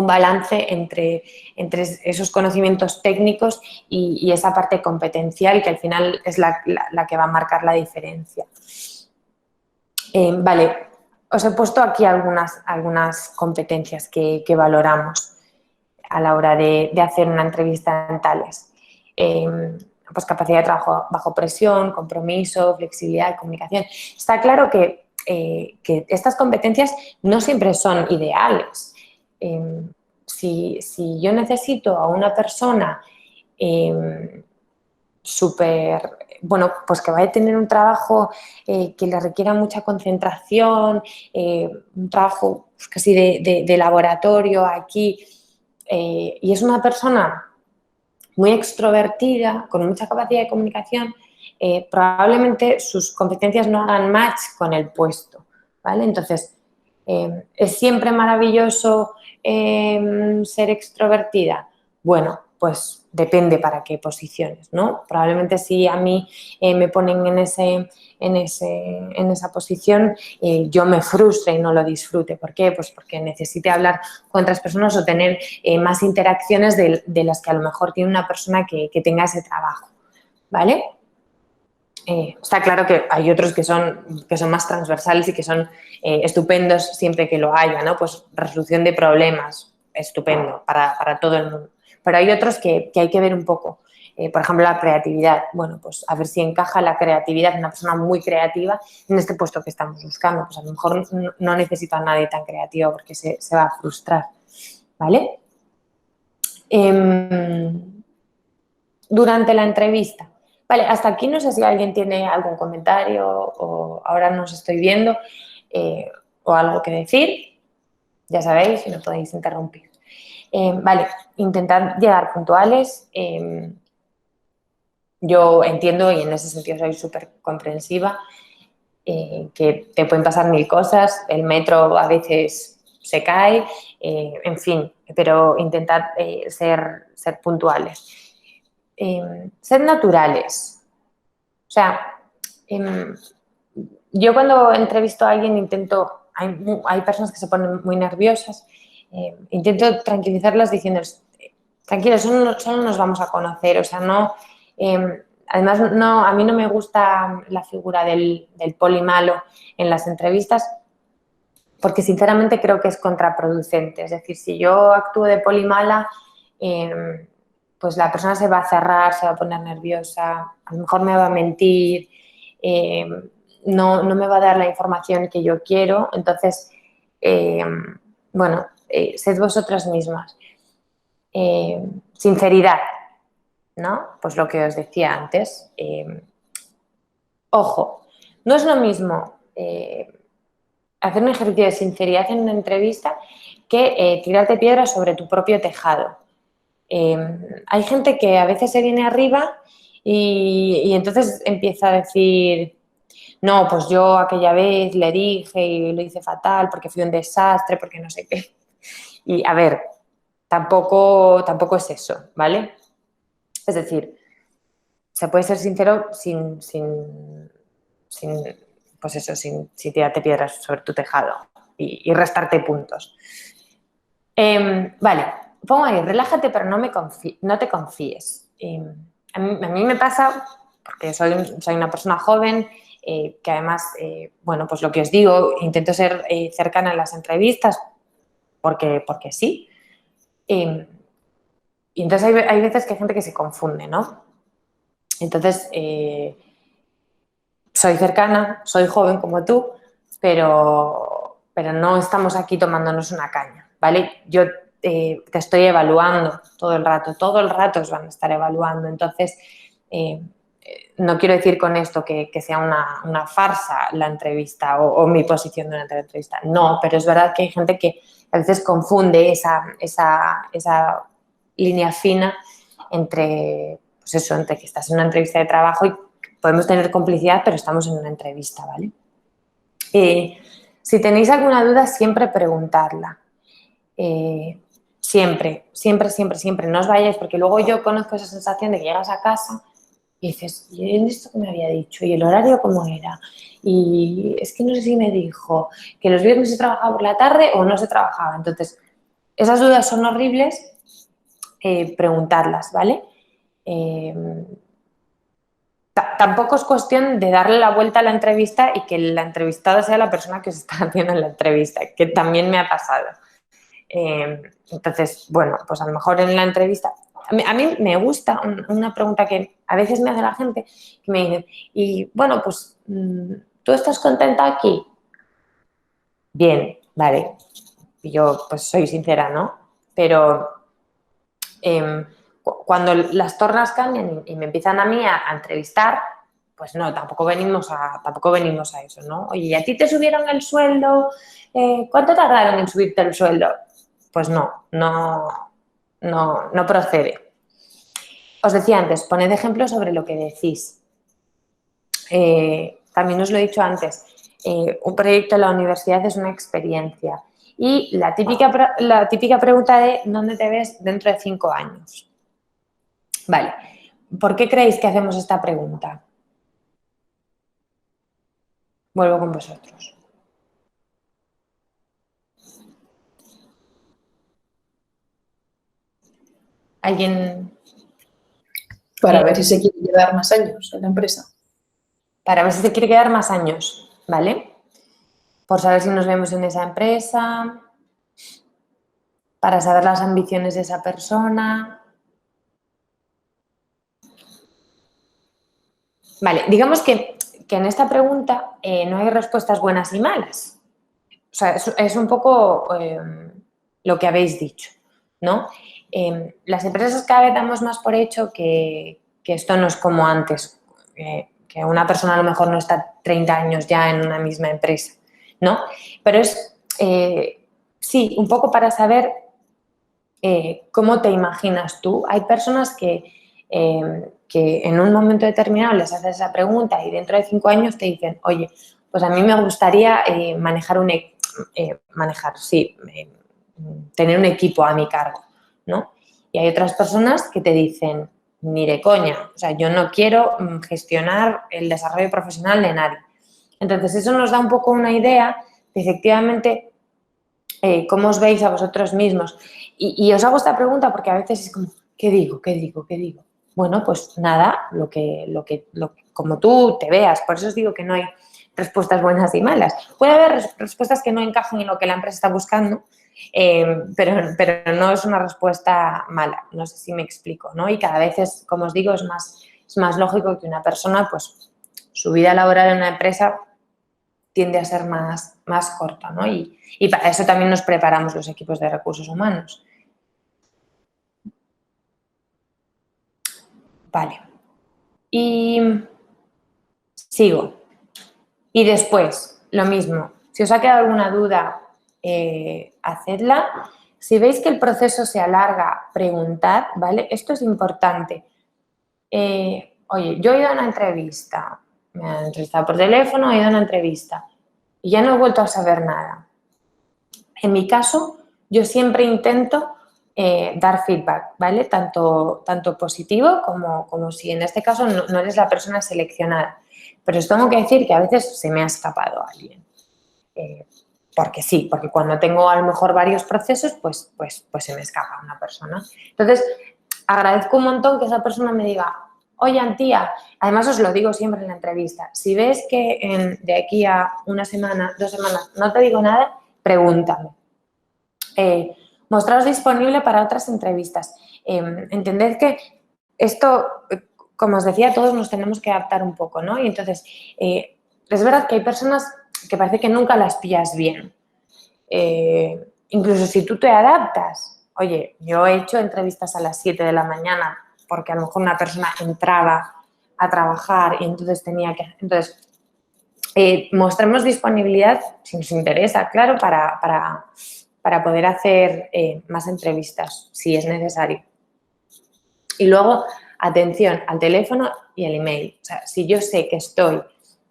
balance entre esos conocimientos técnicos y esa parte competencial que al final es la que va a marcar la diferencia. Vale, os he puesto aquí algunas competencias que valoramos a la hora de hacer una entrevista en Thales. Pues capacidad de trabajo bajo presión, compromiso, flexibilidad, comunicación. Está claro que estas competencias no siempre son ideales. Si yo necesito a una persona bueno, pues que vaya a tener un trabajo que le requiera mucha concentración, un trabajo pues, casi de laboratorio aquí, y es una persona muy extrovertida, con mucha capacidad de comunicación, probablemente sus competencias no hagan match con el puesto, ¿vale? Entonces, ¿es siempre maravilloso ser extrovertida? Bueno, pues depende para qué posiciones, ¿no? Probablemente si a mí me ponen en esa posición, yo me frustre y no lo disfrute. ¿Por qué? Pues porque necesite hablar con otras personas o tener más interacciones de las que a lo mejor tiene una persona que tenga ese trabajo, ¿vale? Está claro que hay otros que son más transversales y que son estupendos siempre que lo haya, ¿no? Pues resolución de problemas, estupendo para todo el mundo. Pero hay otros que hay que ver un poco. Por ejemplo, la creatividad. Bueno, pues a ver si encaja la creatividad, una persona muy creativa en este puesto que estamos buscando. Pues a lo mejor no necesita a nadie tan creativo porque se va a frustrar, ¿vale? Durante la entrevista. Vale, hasta aquí no sé si alguien tiene algún comentario o ahora nos estoy viendo o algo que decir. Ya sabéis, no podéis interrumpir. Vale, intentad llegar puntuales. Yo entiendo y en ese sentido soy súper comprensiva, que te pueden pasar mil cosas, el metro a veces se cae, en fin, pero intentad ser puntuales. Sed naturales. O sea, yo cuando entrevisto a alguien hay personas que se ponen muy nerviosas, intento tranquilizarlas diciéndoles, tranquilos, solo nos vamos a conocer, o sea, no... además, a mí no me gusta la figura del poli malo en las entrevistas porque sinceramente creo que es contraproducente. Es decir, si yo actúo de poli mala, pues la persona se va a cerrar, se va a poner nerviosa, a lo mejor me va a mentir, no me va a dar la información que yo quiero. Entonces, bueno, sed vosotras mismas. Sinceridad, ¿no? Pues lo que os decía antes. Ojo, no es lo mismo hacer un ejercicio de sinceridad en una entrevista que tirarte piedras sobre tu propio tejado. Hay gente que a veces se viene arriba y entonces empieza a decir, no, pues yo aquella vez le dije y lo hice fatal porque fui un desastre, porque no sé qué. Y a ver, tampoco es eso, ¿vale? Es decir, se puede ser sincero sin pues eso, sin tirarte piedras sobre tu tejado y restarte puntos. Vale, pongo ahí, relájate, pero no te confíes. A mí me pasa, porque soy una persona joven, que además, bueno, pues lo que os digo, intento ser cercana en las entrevistas, porque sí. Y entonces hay veces que hay gente que se confunde, ¿no? Entonces, soy cercana, soy joven como tú, pero no estamos aquí tomándonos una caña, ¿vale? Yo te estoy evaluando todo el rato os van a estar evaluando. Entonces, no quiero decir con esto que sea una farsa la entrevista o mi posición durante la entrevista, no, pero es verdad que hay gente que a veces confunde esa línea fina entre, pues eso, entre que estás en una entrevista de trabajo y podemos tener complicidad, pero estamos en una entrevista, ¿vale? Si tenéis alguna duda, siempre preguntadla. Siempre. No os vayáis, porque luego yo conozco esa sensación de que llegas a casa y dices, ¿y esto qué me había dicho? ¿Y el horario cómo era? Y es que no sé si me dijo que los viernes se trabajaba por la tarde o no se trabajaba. Entonces, esas dudas son horribles, preguntadlas, ¿vale? Tampoco es cuestión de darle la vuelta a la entrevista y que la entrevistada sea la persona que os está haciendo la entrevista, que también me ha pasado. Entonces, bueno, pues a lo mejor en la entrevista... A mí me gusta una pregunta que a veces me hace la gente, que me dice, y bueno, pues, ¿tú estás contenta aquí? Bien, vale. Y yo, pues, soy sincera, ¿no? Pero... cuando las tornas cambian y me empiezan a mí a entrevistar, pues no, tampoco venimos a eso, ¿no? Oye, ¿y a ti te subieron el sueldo? ¿Cuánto tardaron en subirte el sueldo? Pues no procede. Os decía antes, poned ejemplos sobre lo que decís. También os lo he dicho antes, un proyecto en la universidad es una experiencia. Y la típica pregunta de ¿dónde te ves dentro de 5 años? Vale, ¿por qué creéis que hacemos esta pregunta? Vuelvo con vosotros. ¿Alguien? Para ver si se quiere quedar más años en la empresa. Para ver si se quiere quedar más años, ¿vale? Por saber si nos vemos en esa empresa, para saber las ambiciones de esa persona. Vale, digamos que en esta pregunta no hay respuestas buenas y malas. O sea, es un poco lo que habéis dicho, ¿no? Las empresas cada vez damos más por hecho que esto no es como antes, que una persona a lo mejor no está 30 años ya en una misma empresa, ¿no? Pero sí, un poco para saber cómo te imaginas tú. Hay personas que en un momento determinado les haces esa pregunta y dentro de 5 años te dicen, oye, pues a mí me gustaría tener un equipo a mi cargo, ¿no? Y hay otras personas que te dicen, ni de coña, o sea, yo no quiero gestionar el desarrollo profesional de nadie. Entonces, eso nos da un poco una idea de efectivamente cómo os veis a vosotros mismos. Y os hago esta pregunta porque a veces es como, ¿qué digo? Bueno, pues nada, como tú te veas. Por eso os digo que no hay respuestas buenas y malas. Puede haber respuestas que no encajan en lo que la empresa está buscando, pero no es una respuesta mala. No sé si me explico, ¿no? Y cada vez es, como os digo, es más lógico que una persona, pues, su vida laboral en una empresa tiende a ser más corta, ¿no? Y para eso también nos preparamos los equipos de recursos humanos. Vale. Y sigo. Y después, lo mismo. Si os ha quedado alguna duda, hacedla. Si veis que el proceso se alarga, preguntad, ¿vale? Esto es importante. Oye, yo he ido a una entrevista, me han entrevistado por teléfono, he ido a una entrevista y ya no he vuelto a saber nada. En mi caso, yo siempre intento dar feedback, ¿vale? Tanto positivo como si en este caso no eres la persona seleccionada. Pero os tengo que decir que a veces se me ha escapado alguien. Porque sí, porque cuando tengo a lo mejor varios procesos, pues se me escapa una persona. Entonces, agradezco un montón que esa persona me diga, oye, Antía, además os lo digo siempre en la entrevista, si ves que de aquí a 1 semana, 2 semanas, no te digo nada, pregúntame. Mostraos disponible para otras entrevistas. Entended que esto, como os decía, todos nos tenemos que adaptar un poco, ¿no? Y entonces, es verdad que hay personas que parece que nunca las pillas bien. Incluso si tú te adaptas. Oye, yo he hecho entrevistas a las 7 de la mañana porque a lo mejor una persona entraba a trabajar y entonces tenía que... Entonces, mostremos disponibilidad si nos interesa, claro, para poder hacer más entrevistas, si es necesario. Y luego, atención al teléfono y al email. O sea, si yo sé que estoy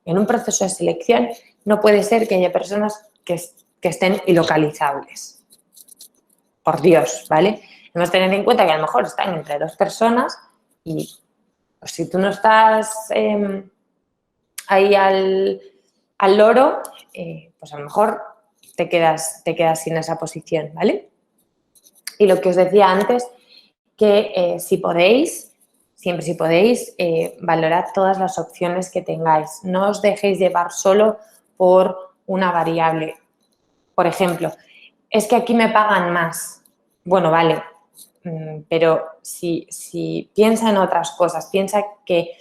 en un proceso de selección, no puede ser que haya personas que estén ilocalizables. Por Dios, ¿vale? Debemos tener en cuenta que a lo mejor están entre 2 personas y pues, si tú no estás ahí al loro, pues a lo mejor te quedas sin esa posición, ¿vale? Y lo que os decía antes, que si podéis, siempre si podéis, valorad todas las opciones que tengáis. No os dejéis llevar solo por una variable. Por ejemplo, es que aquí me pagan más. Bueno, vale, pero si piensa en otras cosas, piensa que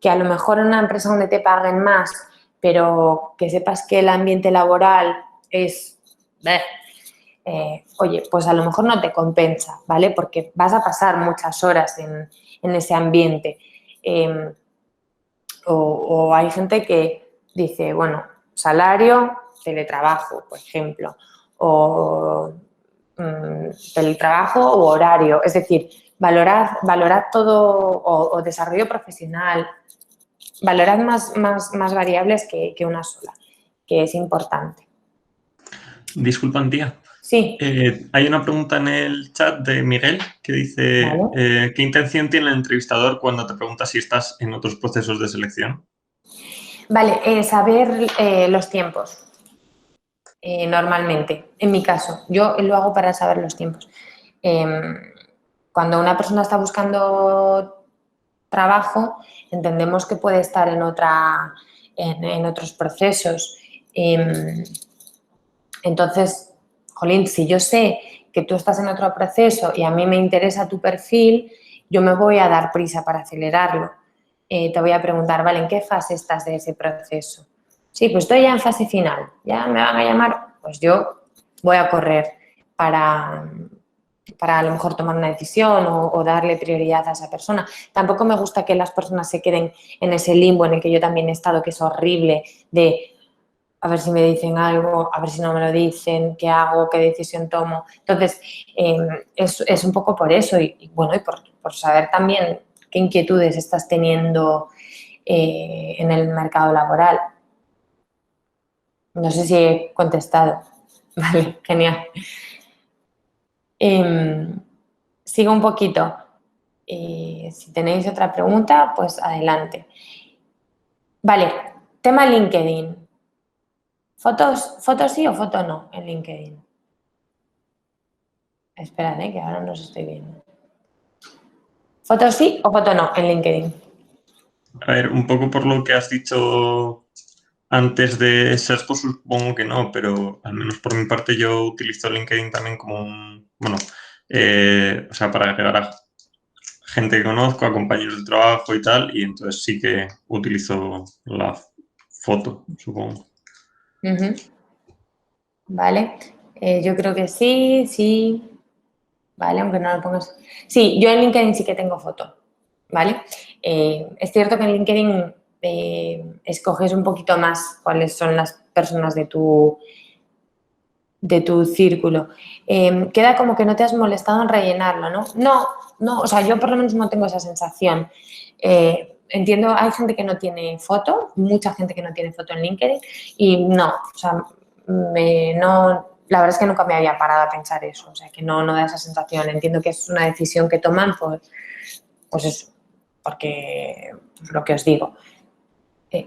a lo mejor en una empresa donde te paguen más, pero que sepas que el ambiente laboral es... oye, pues a lo mejor no te compensa, ¿vale? Porque vas a pasar muchas horas en ese ambiente. O hay gente que dice, bueno, salario, teletrabajo, por ejemplo, o teletrabajo o horario. Es decir, valorad todo o desarrollo profesional. Valorad más variables que una sola, que es importante. Disculpa, Antía. Sí. Hay una pregunta en el chat de Miguel que dice, ¿Vale? ¿qué intención tiene el entrevistador cuando te pregunta si estás en otros procesos de selección? Vale, saber los tiempos, normalmente, en mi caso. Yo lo hago para saber los tiempos. Cuando una persona está buscando trabajo, entendemos que puede estar en otros procesos. Entonces, jolín, si yo sé que tú estás en otro proceso y a mí me interesa tu perfil, yo me voy a dar prisa para acelerarlo. Te voy a preguntar, vale, ¿en qué fase estás de ese proceso? Sí, pues estoy ya en fase final, ya me van a llamar, pues yo voy a correr para a lo mejor tomar una decisión o darle prioridad a esa persona. Tampoco me gusta que las personas se queden en ese limbo en el que yo también he estado, que es horrible, de a ver si me dicen algo, a ver si no me lo dicen, qué hago, qué decisión tomo. Entonces, es un poco por eso y bueno, y por saber también qué inquietudes estás teniendo en el mercado laboral. No sé si he contestado. Vale, genial. Sigo un poquito. Si tenéis otra pregunta, pues adelante. Vale, tema LinkedIn. ¿Fotos sí o foto no en LinkedIn? Esperad, que ahora no os estoy viendo. ¿Foto sí o foto no en LinkedIn? A ver, un poco por lo que has dicho antes de Salesforce, supongo que no, pero al menos por mi parte yo utilizo LinkedIn también como bueno, o sea, para agregar a gente que conozco, a compañeros de trabajo y tal, y entonces sí que utilizo la foto, supongo. Vale, yo creo que sí, vale, aunque no lo pongas. Sí, yo en LinkedIn sí que tengo foto, ¿vale? Es cierto que en LinkedIn escoges un poquito más cuáles son las personas de tu círculo. Queda como que no te has molestado en rellenarlo, ¿no? No, o sea, yo por lo menos no tengo esa sensación. Entiendo, hay gente que no tiene foto, mucha gente que no tiene foto en LinkedIn y no, o sea, la verdad es que nunca me había parado a pensar eso, o sea, que no da esa sensación. Entiendo que es una decisión que toman, pues eso, porque, pues lo que os digo,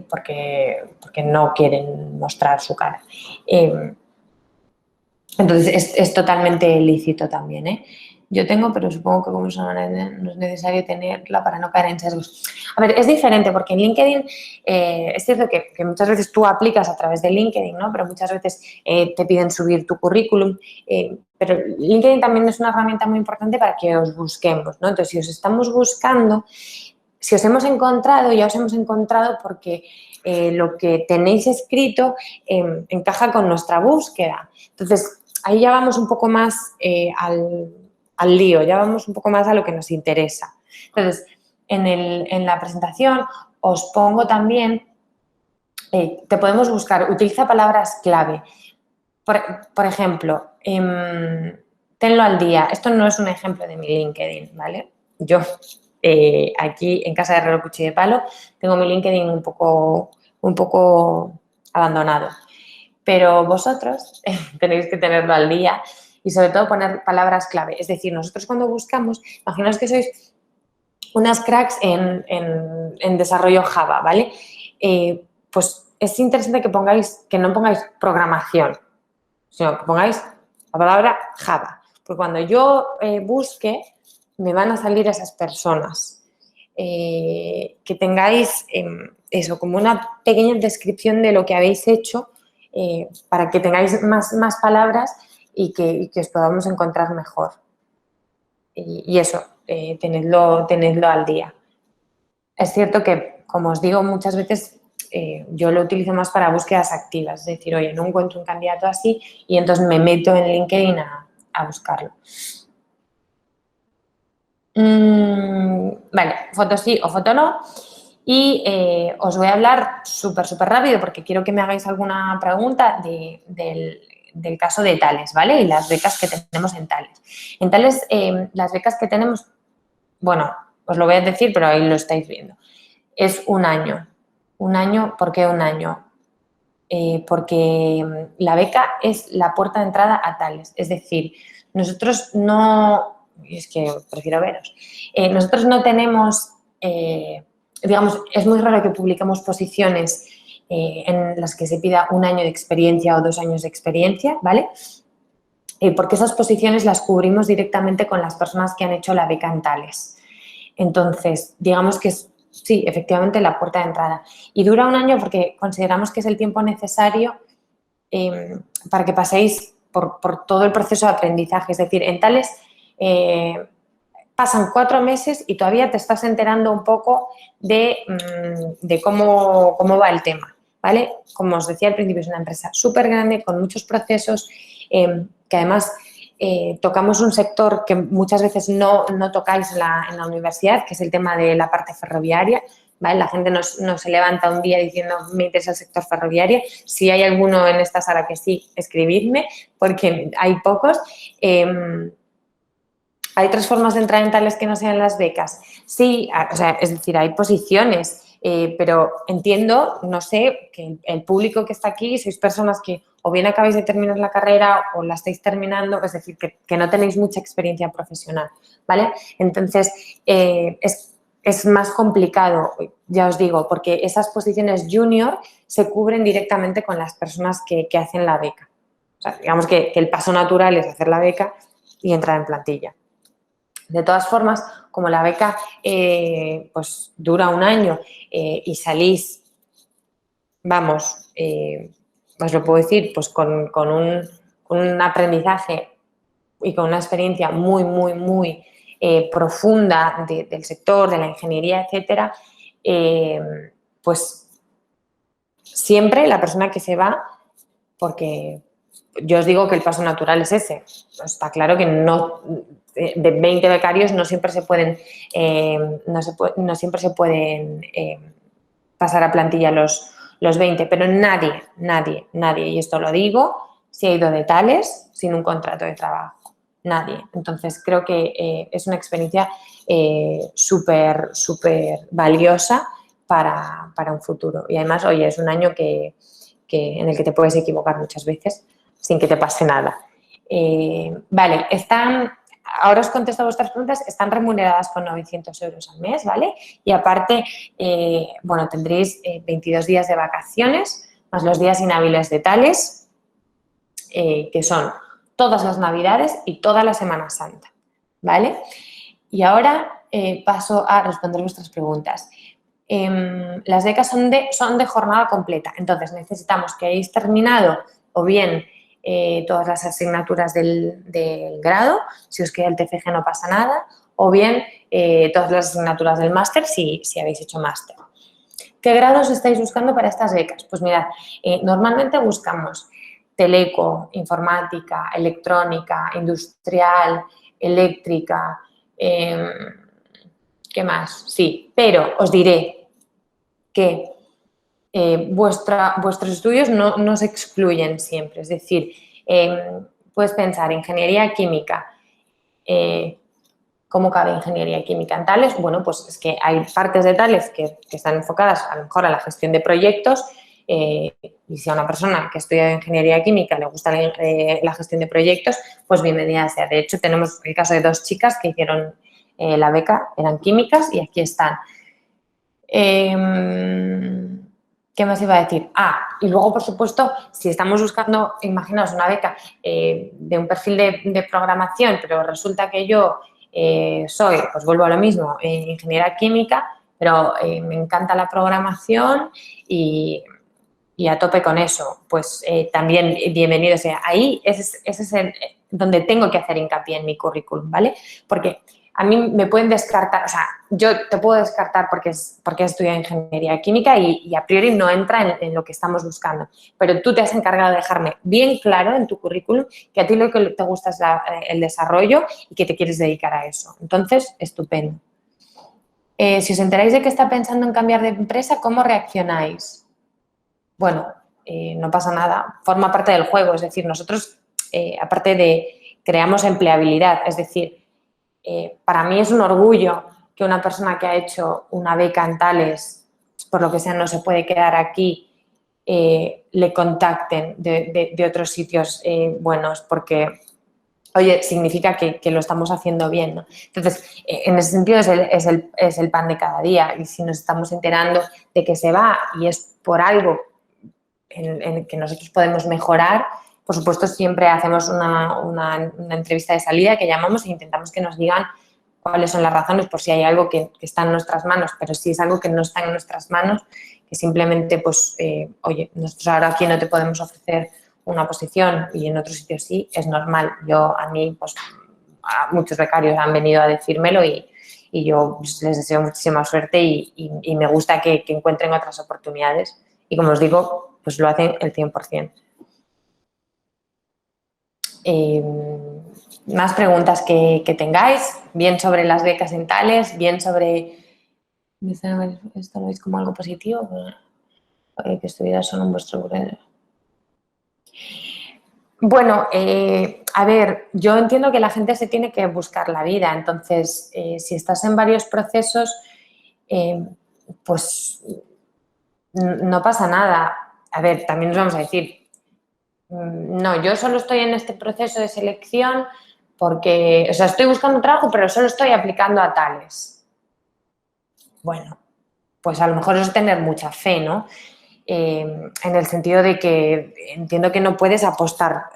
porque no quieren mostrar su cara. Entonces, es totalmente lícito también, ¿eh? Yo tengo, pero supongo que como persona no es necesario tenerla para no caer en sesgos. A ver, es diferente porque en LinkedIn es cierto que muchas veces tú aplicas a través de LinkedIn, ¿no? Pero muchas veces te piden subir tu currículum. Pero LinkedIn también es una herramienta muy importante para que os busquemos, ¿no? Entonces, si os estamos buscando, si os hemos encontrado, ya os hemos encontrado porque lo que tenéis escrito encaja con nuestra búsqueda. Entonces, ahí ya vamos un poco más al lío, ya vamos un poco más a lo que nos interesa. Entonces, en la presentación os pongo también, te podemos buscar, utiliza palabras clave. Por ejemplo, tenlo al día. Esto no es un ejemplo de mi LinkedIn, ¿vale? Yo aquí en casa de Reloj Cuchillo de Palo tengo mi LinkedIn un poco abandonado. Pero vosotros tenéis que tenerlo al día y sobre todo poner palabras clave. Es decir, nosotros cuando buscamos, imaginaos que sois unas cracks en desarrollo Java, ¿vale? Pues es interesante que no pongáis programación, sino que pongáis la palabra Java. Porque cuando yo busque, me van a salir esas personas. Que tengáis eso, como una pequeña descripción de lo que habéis hecho para que tengáis más palabras y que os podamos encontrar mejor. Y eso, tenedlo al día. Es cierto que, como os digo, muchas veces yo lo utilizo más para búsquedas activas. Es decir, oye, no encuentro un candidato así y entonces me meto en LinkedIn a buscarlo. Vale, foto sí o foto no. Y os voy a hablar súper rápido porque quiero que me hagáis alguna pregunta del caso de Thales, ¿vale? Y las becas que tenemos en Thales. En Thales, las becas que tenemos, bueno, os lo voy a decir, pero ahí lo estáis viendo. Es un año. ¿Un año? ¿Por qué un año? Porque la beca es la puerta de entrada a Thales. Es decir, nosotros no... Es que prefiero veros. Nosotros no tenemos... digamos, es muy raro que publiquemos posiciones en las que se pida un año de experiencia o 2 años de experiencia, ¿vale? Porque esas posiciones las cubrimos directamente con las personas que han hecho la beca en Thales. Entonces, digamos que es, sí, efectivamente, la puerta de entrada. Y dura un año porque consideramos que es el tiempo necesario para que paséis por todo el proceso de aprendizaje. Es decir, en Thales pasan 4 meses y todavía te estás enterando un poco de cómo va el tema, ¿vale? Como os decía al principio, es una empresa súper grande, con muchos procesos, que además tocamos un sector que muchas veces no tocáis en la universidad, que es el tema de la parte ferroviaria. ¿vale? La gente no se levanta un día diciendo me interesa el sector ferroviario. Si hay alguno en esta sala que sí, escribidme, porque hay pocos. ¿Hay otras formas de entrar en Thales que no sean las becas? Sí, o sea, es decir, hay posiciones, pero entiendo, no sé, que el público que está aquí, sois personas que o bien acabáis de terminar la carrera o la estáis terminando, es decir, que no tenéis mucha experiencia profesional, ¿vale? Entonces, es más complicado, ya os digo, porque esas posiciones junior se cubren directamente con las personas que hacen la beca. O sea, digamos que el paso natural es hacer la beca y entrar en plantilla. De todas formas, como la beca pues dura un año y salís, vamos, os lo puedo decir, pues con un aprendizaje y con una experiencia muy, muy, muy profunda del sector, de la ingeniería, etcétera, pues siempre la persona que se va, porque yo os digo que el paso natural es ese. Está claro que no, de 20 becarios no siempre se pueden, no siempre se pueden pasar a plantilla los 20, pero nadie, y esto lo digo, se ha ido de Thales sin un contrato de trabajo. Nadie. Entonces, creo que es una experiencia súper, súper valiosa para un futuro. Y además, oye, es un año en el que te puedes equivocar muchas veces sin que te pase nada. Vale, ahora os contesto a vuestras preguntas, están remuneradas con 900 euros al mes, ¿vale? Y aparte, bueno, tendréis 22 días de vacaciones, más los días inhábiles de Thales, que son todas las Navidades y toda la Semana Santa, ¿vale? Y ahora paso a responder vuestras preguntas. Las becas son de jornada completa, entonces necesitamos que hayáis terminado o bien todas las asignaturas del grado, si os queda el TFG no pasa nada, o bien todas las asignaturas del máster si habéis hecho máster. ¿Qué grados estáis buscando para estas becas? Pues mirad, normalmente buscamos teleco, informática, electrónica, industrial, eléctrica, ¿qué más? Sí, pero os diré que vuestros estudios no se excluyen siempre. Es decir, puedes pensar ingeniería química. ¿Cómo cabe ingeniería química en Thales? Bueno, pues es que hay partes de Thales que están enfocadas a lo mejor a la gestión de proyectos y si a una persona que estudia ingeniería química le gusta la gestión de proyectos, pues bienvenida sea. De hecho, tenemos el caso de 2 chicas que hicieron la beca, eran químicas y aquí están. ¿Qué más iba a decir? Y luego, por supuesto, si estamos buscando, imaginaos, una beca de un perfil de programación, pero resulta que yo soy, pues vuelvo a lo mismo, ingeniera química, pero me encanta la programación y a tope con eso, pues también bienvenido sea. Ahí ese es donde tengo que hacer hincapié en mi currículum, ¿vale? Porque a mí me pueden descartar, o sea, yo te puedo descartar porque he estudiado ingeniería química y a priori no entra en lo que estamos buscando. Pero tú te has encargado de dejarme bien claro en tu currículum que a ti lo que te gusta es el desarrollo y que te quieres dedicar a eso. Entonces, estupendo. Si os enteráis de que está pensando en cambiar de empresa, ¿cómo reaccionáis? Bueno, no pasa nada, forma parte del juego. Es decir, nosotros, aparte creamos empleabilidad, es decir, para mí es un orgullo que una persona que ha hecho una beca en Thales, por lo que sea, no se puede quedar aquí, le contacten de otros sitios buenos, porque, oye, significa que lo estamos haciendo bien, ¿no? Entonces, en ese sentido es el pan de cada día y si nos estamos enterando de que se va y es por algo en que nosotros podemos mejorar, por supuesto, siempre hacemos una entrevista de salida que llamamos e intentamos que nos digan cuáles son las razones por si hay algo que está en nuestras manos, pero si es algo que no está en nuestras manos, que simplemente, pues, oye, nosotros ahora aquí no te podemos ofrecer una posición y en otros sitios sí, es normal. A mí, pues, muchos becarios han venido a decírmelo y yo pues, les deseo muchísima suerte y me gusta que encuentren otras oportunidades y, como os digo, pues lo hacen el 100%. Más preguntas que tengáis, bien sobre las becas en Thales, bien sobre Esto lo veis como algo positivo, que estuvieras solo en vuestro grupo. Bueno, a ver, yo entiendo que la gente se tiene que buscar la vida, entonces, si estás en varios procesos, pues no pasa nada. A ver, también nos vamos a decir, no, yo solo estoy en este proceso de selección porque, o sea, estoy buscando trabajo, pero solo estoy aplicando a tales. Bueno, pues a lo mejor es tener mucha fe, ¿no? En el sentido de que entiendo que no puedes apostar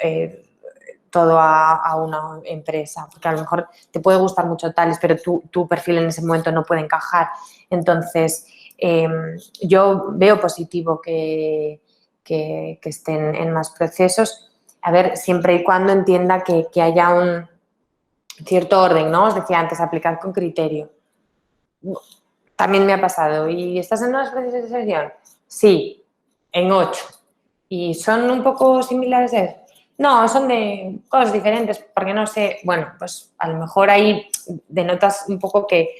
todo a una empresa, porque a lo mejor te puede gustar mucho tales, pero tu perfil en ese momento no puede encajar. Entonces, yo veo positivo que estén en más procesos, a ver, siempre y cuando entienda que haya un cierto orden, ¿no? Os decía antes, aplicar con criterio. También me ha pasado. ¿Y estás en unos procesos de selección? Sí, en 8. ¿Y son un poco similares? No, son de cosas diferentes, porque no sé, bueno, pues a lo mejor ahí denotas un poco que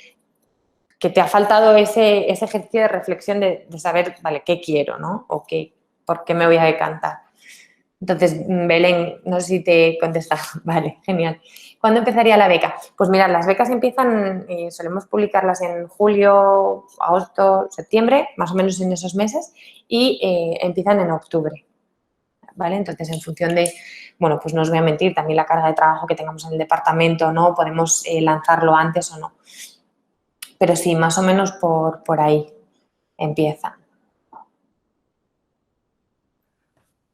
te ha faltado ese ejercicio de reflexión de saber, vale, qué quiero, ¿no? O por qué me voy a decantar. Entonces, Belén, no sé si te he contestado. Vale, genial. ¿Cuándo empezaría la beca? Pues mirad, las becas empiezan, solemos publicarlas en julio, agosto, septiembre, más o menos en esos meses, y empiezan en octubre. ¿Vale? Entonces, en función de, bueno, pues no os voy a mentir, también la carga de trabajo que tengamos en el departamento, ¿no? Podemos lanzarlo antes o no. Pero sí, más o menos por ahí empieza.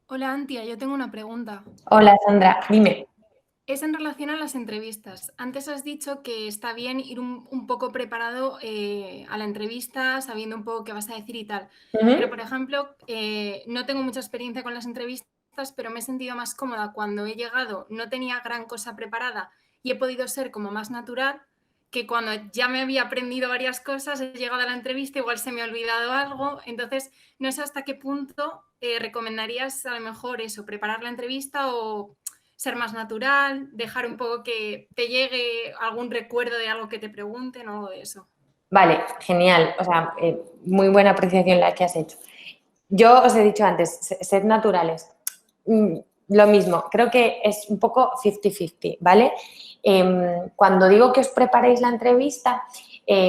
Hola, Antia, yo tengo una pregunta. Hola, Sandra, dime. Es en relación a las entrevistas. Antes has dicho que está bien ir un poco preparado a la entrevista, sabiendo un poco qué vas a decir y tal. Pero, por ejemplo, no tengo mucha experiencia con las entrevistas, pero me he sentido más cómoda cuando he llegado, no tenía gran cosa preparada y he podido ser como más natural, que cuando ya me había aprendido varias cosas, he llegado a la entrevista, igual se me ha olvidado algo. Entonces, no sé hasta qué punto recomendarías a lo mejor eso, preparar la entrevista o ser más natural, dejar un poco que te llegue algún recuerdo de algo que te pregunten o de eso. Vale, genial. O sea, muy buena apreciación la que has hecho. Yo os he dicho antes, sed naturales. Lo mismo, creo que es un poco 50-50, ¿vale? Cuando digo que os preparéis la entrevista,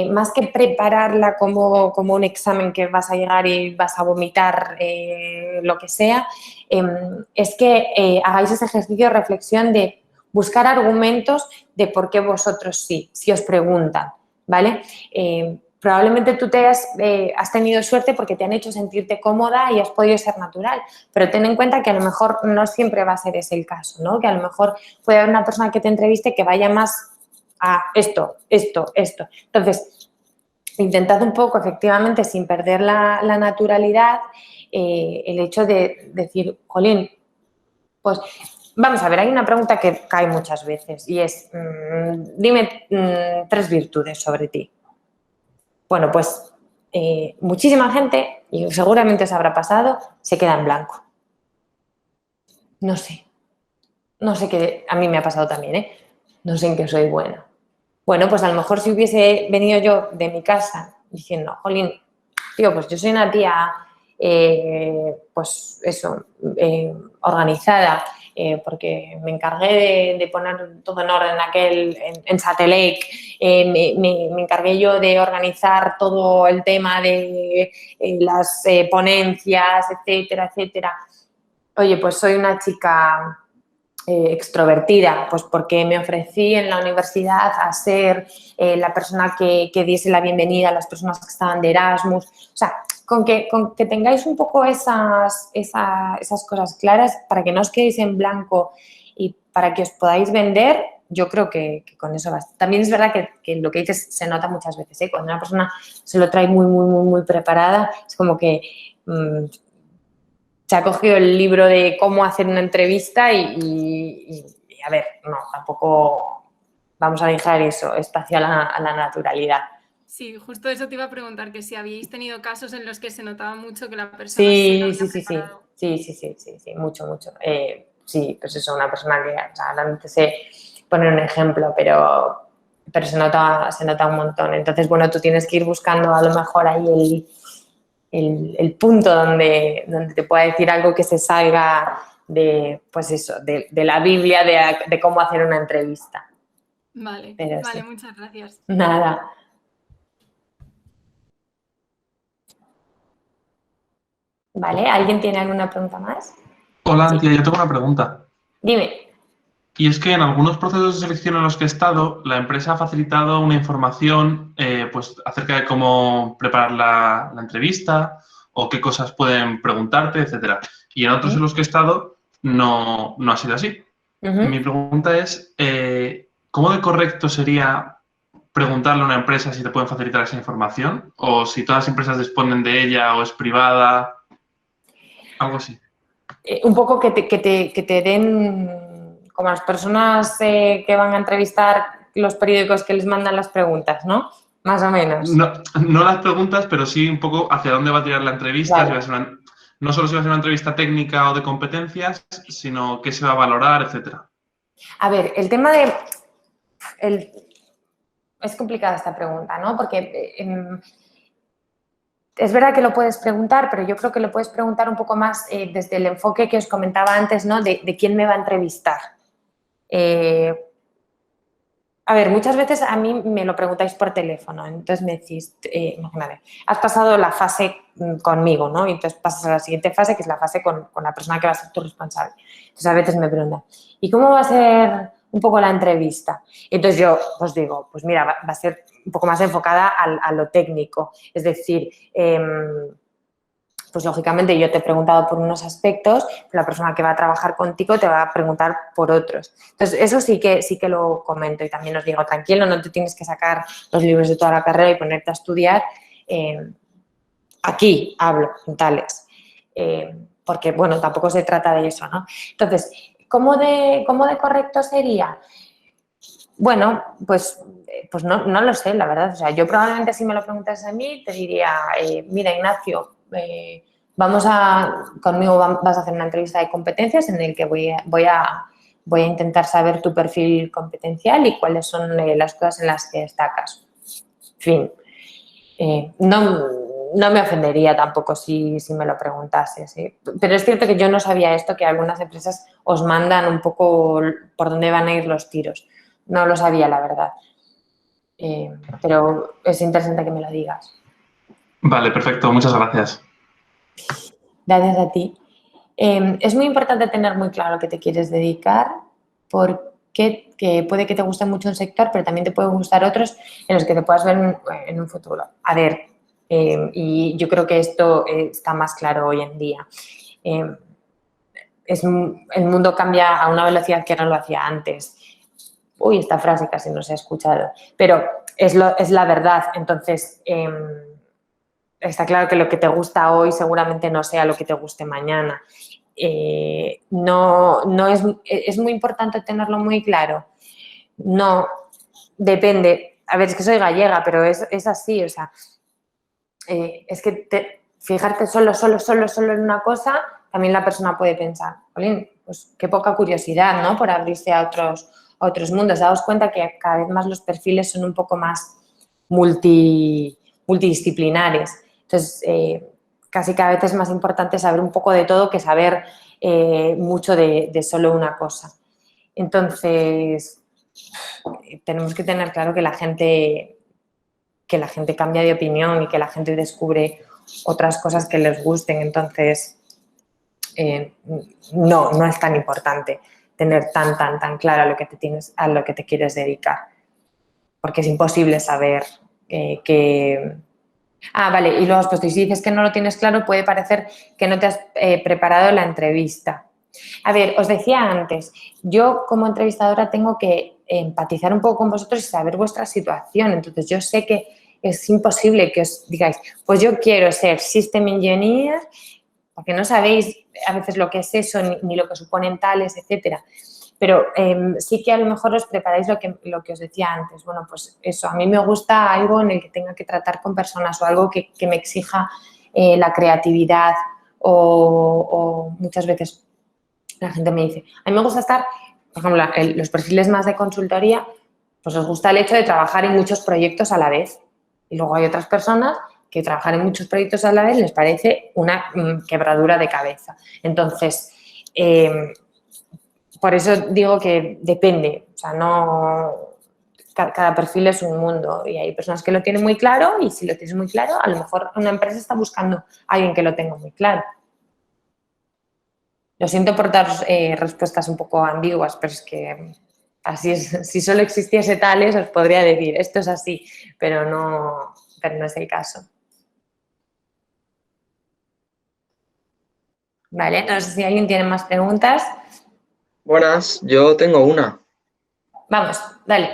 más que prepararla como un examen que vas a llegar y vas a vomitar lo que sea, es que hagáis ese ejercicio de reflexión de buscar argumentos de por qué vosotros sí, si os preguntan, ¿vale? Probablemente tú has tenido suerte porque te han hecho sentirte cómoda y has podido ser natural, pero ten en cuenta que a lo mejor no siempre va a ser ese el caso, ¿no? Que a lo mejor puede haber una persona que te entreviste que vaya más a esto. Entonces, intentad un poco, efectivamente, sin perder la naturalidad, el hecho de decir, jolín, pues vamos a ver, hay una pregunta que cae muchas veces y es, dime 3 virtudes sobre ti. Bueno, pues muchísima gente, y seguramente os habrá pasado, se queda en blanco. No sé qué, a mí me ha pasado también, ¿eh? No sé en qué soy buena. Bueno, pues a lo mejor si hubiese venido yo de mi casa diciendo, jolín, tío, pues yo soy una tía, pues eso, organizada, porque me encargué de poner todo en orden en Satellite, me encargué yo de organizar todo el tema de las ponencias, etcétera, etcétera. Oye, pues soy una chica extrovertida, pues porque me ofrecí en la universidad a ser la persona que diese la bienvenida a las personas que estaban de Erasmus. O sea, con que tengáis un poco esas cosas claras para que no os quedéis en blanco y para que os podáis vender, yo creo que con eso basta. También es verdad que lo que dices se nota muchas veces, ¿eh? Cuando una persona se lo trae muy, muy, muy, muy preparada, es como que se ha cogido el libro de cómo hacer una entrevista y a ver, no, tampoco vamos a dejar eso, espacio a la naturalidad. Sí, justo eso te iba a preguntar, que si habíais tenido casos en los que se notaba mucho que la persona Sí, se lo había preparado. Sí, mucho. Sí, pues eso, una persona que, o sea, realmente sé poner un ejemplo, pero pero se nota un montón. Entonces, bueno, tú tienes que ir buscando a lo mejor ahí el punto donde te pueda decir algo que se salga de, pues eso, de la Biblia, de cómo hacer una entrevista. Vale, Pero vale, sí. muchas gracias. Nada. Vale, ¿alguien tiene alguna pregunta más? Hola, Sí. Antía, yo tengo una pregunta. Dime. Y es que en algunos procesos de selección en los que he estado, la empresa ha facilitado una información pues, acerca de cómo preparar la entrevista o qué cosas pueden preguntarte, etcétera. Y en otros en los que he estado no ha sido así. Mi pregunta es, ¿cómo de correcto sería preguntarle a una empresa si te pueden facilitar esa información? ¿O si todas las empresas disponen de ella o es privada? Algo así. Un poco que te den, como las personas que van a entrevistar los periódicos que les mandan las preguntas, ¿no? Más o menos. No las preguntas, pero sí un poco hacia dónde va a tirar la entrevista. Vale. Si va a ser no solo si va a ser una entrevista técnica o de competencias, sino qué se va a valorar, etcétera. A ver, el tema es complicada esta pregunta, ¿no? Porque es verdad que lo puedes preguntar, pero yo creo que lo puedes preguntar un poco más desde el enfoque que os comentaba antes, ¿no? De quién me va a entrevistar. A ver, muchas veces a mí me lo preguntáis por teléfono, entonces me decís, imagínate, has pasado la fase conmigo, ¿no? Y entonces pasas a la siguiente fase, que es la fase con la persona que va a ser tu responsable. Entonces a veces me preguntan, ¿y cómo va a ser un poco la entrevista? Y entonces yo os digo, pues mira, va a ser un poco más enfocada a lo técnico, es decir, pues lógicamente yo te he preguntado por unos aspectos, pero la persona que va a trabajar contigo te va a preguntar por otros. Entonces, eso sí que lo comento y también os digo, tranquilo, no te tienes que sacar los libros de toda la carrera y ponerte a estudiar. Aquí hablo, en tales. Porque, bueno, tampoco se trata de eso, ¿no? Entonces, ¿cómo de correcto sería? Bueno, pues no lo sé, la verdad. O sea, yo probablemente si me lo preguntas a mí te diría, mira, Ignacio, conmigo vas a hacer una entrevista de competencias en el que voy a intentar saber tu perfil competencial y cuáles son las cosas en las que destacas. En fin, no me ofendería tampoco si me lo preguntases, ¿sí? Pero es cierto que yo no sabía esto, que algunas empresas os mandan un poco por dónde van a ir los tiros. No lo sabía, la verdad. Pero es interesante que me lo digas. Vale, perfecto. Muchas gracias. Gracias a ti. Es muy importante tener muy claro qué te quieres dedicar, porque puede que te guste mucho un sector, pero también te pueden gustar otros en los que te puedas ver en un futuro. A ver, y yo creo que esto está más claro hoy en día. El mundo cambia a una velocidad que no lo hacía antes. Uy, esta frase casi no se ha escuchado, pero es la verdad. Entonces, está claro que lo que te gusta hoy seguramente no sea lo que te guste mañana. No es muy importante tenerlo muy claro. No, depende. A ver, es que soy gallega, pero es así, o sea, es que fijarte solo en una cosa, también la persona puede pensar, Jolín, pues qué poca curiosidad, ¿no? Por abrirse a otros mundos. Daos cuenta que cada vez más los perfiles son un poco más multidisciplinares. Entonces, casi cada vez es más importante saber un poco de todo que saber mucho de solo una cosa. Entonces, tenemos que tener claro que la gente cambia de opinión y que la gente descubre otras cosas que les gusten. Entonces, no es tan importante tener tan claro a lo que te quieres dedicar, porque es imposible saber que... vale, y luego has puesto, y si dices que no lo tienes claro, puede parecer que no te has preparado la entrevista. A ver, os decía antes, yo como entrevistadora tengo que empatizar un poco con vosotros y saber vuestra situación. Entonces, yo sé que es imposible que os digáis, pues yo quiero ser System Engineer, porque no sabéis a veces lo que es eso, ni lo que suponen tales, etcétera. Pero sí que a lo mejor os preparáis lo que os decía antes. Bueno, pues eso, a mí me gusta algo en el que tenga que tratar con personas o algo que me exija la creatividad o muchas veces la gente me dice, a mí me gusta estar, por ejemplo, los perfiles más de consultoría, pues os gusta el hecho de trabajar en muchos proyectos a la vez. Y luego hay otras personas que trabajar en muchos proyectos a la vez les parece una quebradura de cabeza. Entonces, por eso digo que depende, o sea, no... Cada perfil es un mundo y hay personas que lo tienen muy claro y si lo tienes muy claro, a lo mejor una empresa está buscando a alguien que lo tenga muy claro. Lo siento por dar respuestas un poco ambiguas, pero es que así es. Si solo existiese tales, os podría decir, esto es así, pero no es el caso. Vale, no sé si alguien tiene más preguntas. Buenas, yo tengo una. Vamos, dale.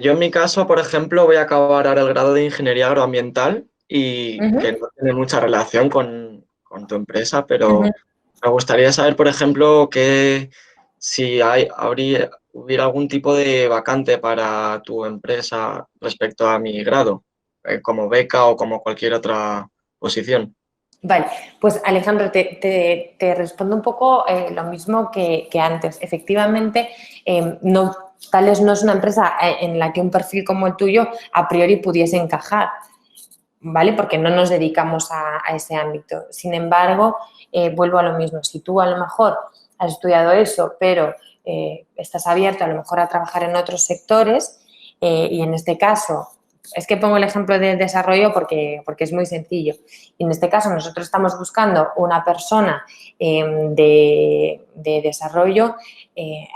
Yo en mi caso, por ejemplo, voy a acabar ahora el grado de Ingeniería Agroambiental y que no tiene mucha relación con tu empresa, pero me gustaría saber, por ejemplo, que si hubiera algún tipo de vacante para tu empresa respecto a mi grado, como beca o como cualquier otra posición. Vale, pues Alejandro, te respondo un poco lo mismo que antes. Efectivamente, Thales no es una empresa en la que un perfil como el tuyo a priori pudiese encajar, ¿vale? Porque no nos dedicamos a ese ámbito. Sin embargo, vuelvo a lo mismo. Si tú a lo mejor has estudiado eso, pero estás abierto a lo mejor a trabajar en otros sectores y en este caso... Es que pongo el ejemplo de desarrollo porque es muy sencillo. Y en este caso nosotros estamos buscando una persona de desarrollo.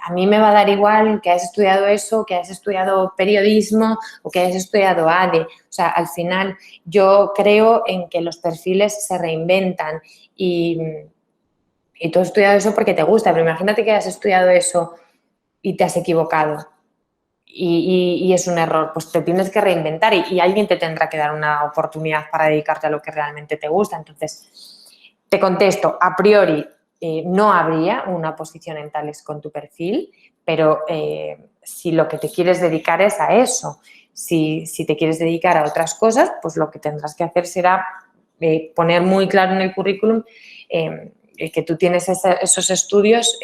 A mí me va a dar igual que hayas estudiado eso, que hayas estudiado periodismo o que hayas estudiado ADE. O sea, al final yo creo en que los perfiles se reinventan y tú has estudiado eso porque te gusta, pero imagínate que has estudiado eso y te has equivocado. Y es un error, pues te tienes que reinventar y alguien te tendrá que dar una oportunidad para dedicarte a lo que realmente te gusta. Entonces, te contesto, a priori no habría una posición en Thales con tu perfil, pero si lo que te quieres dedicar es a eso, si te quieres dedicar a otras cosas, pues lo que tendrás que hacer será poner muy claro en el currículum que tú tienes esos estudios,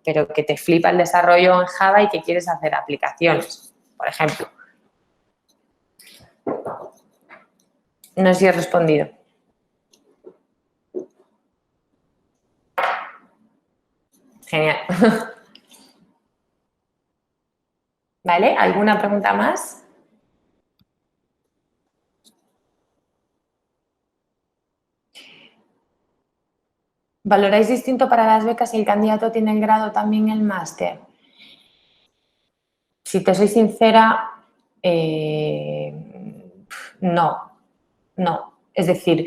pero que te flipa el desarrollo en Java y que quieres hacer aplicaciones, por ejemplo. No sé si he respondido. Genial. ¿Vale? ¿Alguna pregunta más? ¿Valoráis distinto para las becas si el candidato tiene el grado también el máster? Si te soy sincera, no. Es decir,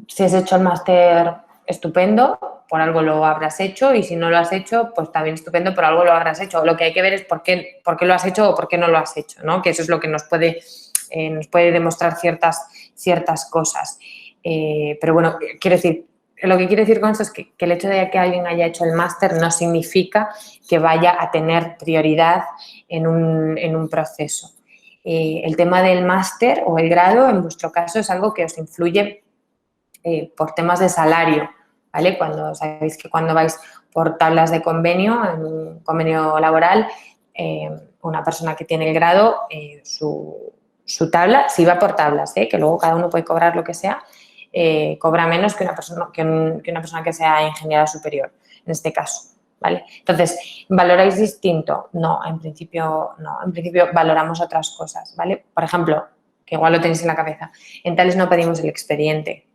si has hecho el máster, estupendo, por algo lo habrás hecho y si no lo has hecho, pues también estupendo, por algo lo habrás hecho. Lo que hay que ver es por qué lo has hecho o por qué no lo has hecho, ¿no? Que eso es lo que nos puede demostrar ciertas cosas. Pero bueno, lo que quiero decir con esto es que el hecho de que alguien haya hecho el máster no significa que vaya a tener prioridad en un proceso. El tema del máster o el grado, en vuestro caso, es algo que os influye por temas de salario, ¿vale? Sabéis que cuando vais por tablas de convenio, en un convenio laboral, una persona que tiene el grado, su tabla, si va por tablas, que luego cada uno puede cobrar lo que sea, cobra menos que una persona que sea ingeniera superior, en este caso, ¿vale? Entonces, ¿valoráis distinto? No, en principio no. En principio valoramos otras cosas, ¿vale? Por ejemplo, que igual lo tenéis en la cabeza, en Thales no pedimos el expediente.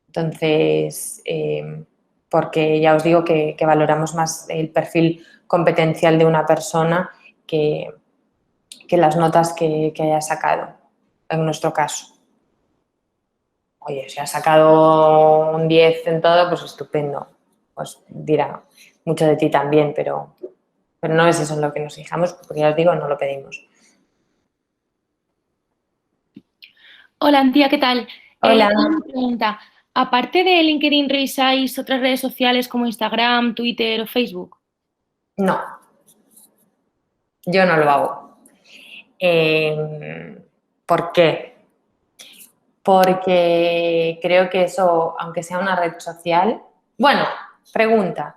Entonces, porque ya os digo que valoramos más el perfil competencial de una persona que las notas que haya sacado, en nuestro caso. Oye, si has sacado un 10 en todo, pues estupendo. Pues dirá mucho de ti también, pero no es eso en lo que nos fijamos, porque ya os digo, no lo pedimos. Hola, Antía, ¿qué tal? Hola. Una pregunta. Aparte de LinkedIn, ¿revisáis otras redes sociales como Instagram, Twitter o Facebook? No, yo no lo hago. ¿Por qué? Porque creo que eso, aunque sea una red social... Bueno, pregunta.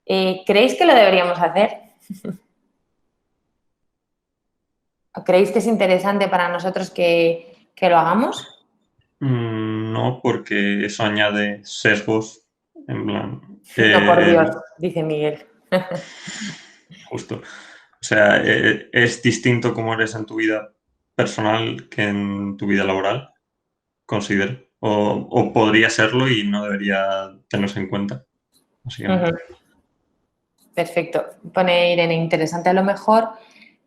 ¿Creéis que lo deberíamos hacer? ¿Creéis que es interesante para nosotros que lo hagamos? No, porque eso añade sesgos, en plan... No, por Dios, dice Miguel. Justo. O sea, es distinto cómo eres en tu vida personal que en tu vida laboral, considero. O podría serlo y no debería tenerse en cuenta, básicamente. Perfecto. Pone Irene, interesante a lo mejor,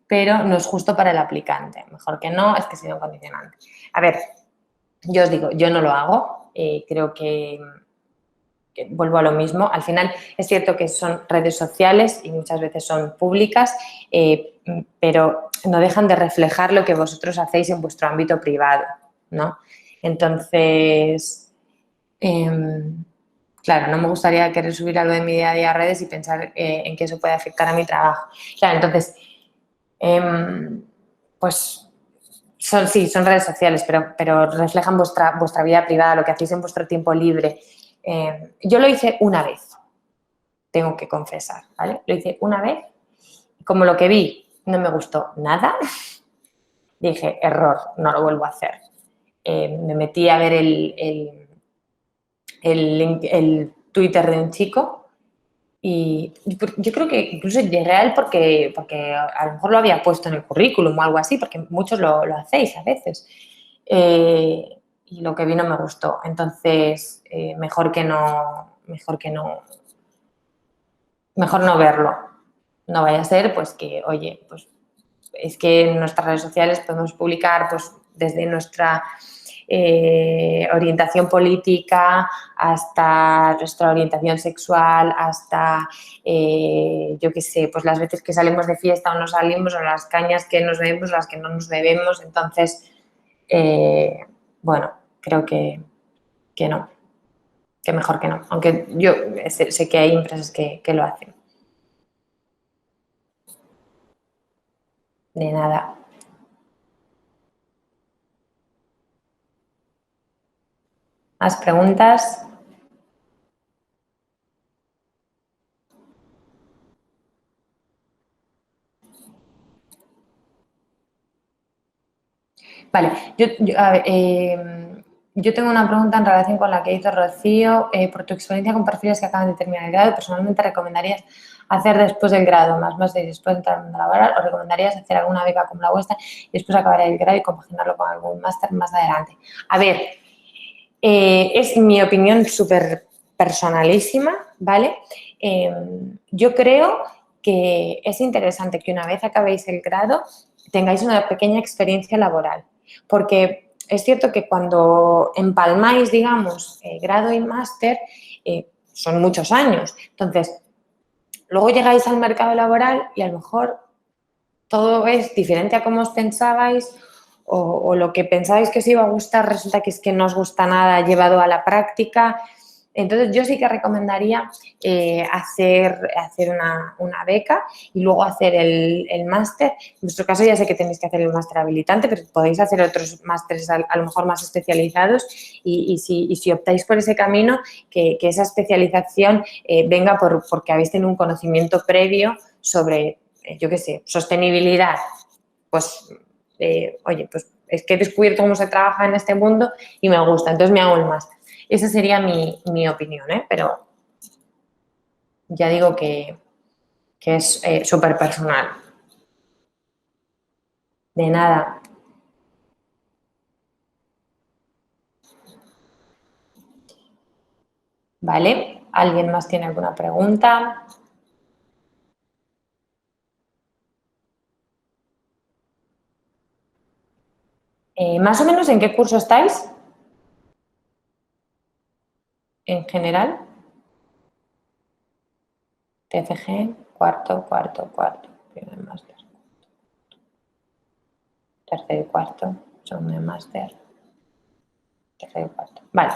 pero no es justo para el aplicante. Mejor que no, es que sería un condicionante. A ver, yo os digo, yo no lo hago. Creo que vuelvo a lo mismo. Al final es cierto que son redes sociales y muchas veces son públicas, pero no dejan de reflejar lo que vosotros hacéis en vuestro ámbito privado, ¿no? Entonces, claro, no me gustaría querer subir algo de mi día a día a redes y pensar en que eso puede afectar a mi trabajo. Claro, entonces, pues son redes sociales, pero reflejan vuestra vida privada, lo que hacéis en vuestro tiempo libre. Yo lo hice una vez, tengo que confesar, ¿vale? Lo hice una vez y como lo que vi no me gustó nada, dije, error, no lo vuelvo a hacer. Me metí a ver el Twitter de un chico y yo creo que incluso llegué a él porque a lo mejor lo había puesto en el currículum o algo así, porque muchos lo hacéis a veces. Y lo que vi no me gustó. Entonces, mejor no verlo. No vaya a ser, pues que, oye, pues es que en nuestras redes sociales podemos publicar pues desde nuestra orientación política hasta nuestra orientación sexual, hasta, yo qué sé, pues las veces que salimos de fiesta o no salimos, o las cañas que nos bebemos, las que no nos bebemos. Entonces, bueno, creo que no, que mejor que no, aunque yo sé que hay empresas que lo hacen. De nada. ¿Más preguntas? Vale, yo tengo una pregunta en relación con la que hizo Rocío. Por tu experiencia con perfiles que acaban de terminar el grado, ¿personalmente recomendarías hacer después del grado más y después entrar en el laboral, o recomendarías hacer alguna beca como la vuestra y después acabar el grado y compaginarlo con algún máster más adelante? A ver, es mi opinión súper personalísima, ¿vale? Yo creo que es interesante que una vez acabéis el grado tengáis una pequeña experiencia laboral, porque es cierto que cuando empalmáis, digamos, grado y máster, son muchos años. Entonces, luego llegáis al mercado laboral y a lo mejor todo es diferente a como os pensabais, o lo que pensabais que os iba a gustar resulta que es que no os gusta nada llevado a la práctica. Entonces, yo sí que recomendaría hacer una beca y luego hacer el máster. En vuestro caso ya sé que tenéis que hacer el máster habilitante, pero podéis hacer otros másteres a lo mejor más especializados y si optáis por ese camino, que esa especialización venga porque habéis tenido un conocimiento previo sobre, yo qué sé, sostenibilidad. Pues, oye, pues es que he descubierto cómo se trabaja en este mundo y me gusta, entonces me hago el máster. Esa sería mi opinión, pero ya digo que es súper personal. De nada. ¿Vale? ¿Alguien más tiene alguna pregunta? ¿Más o menos en qué curso estáis? En general. TFG, cuarto. Primer máster. Tercero y cuarto. Segundo de máster. Tercero y cuarto. Vale.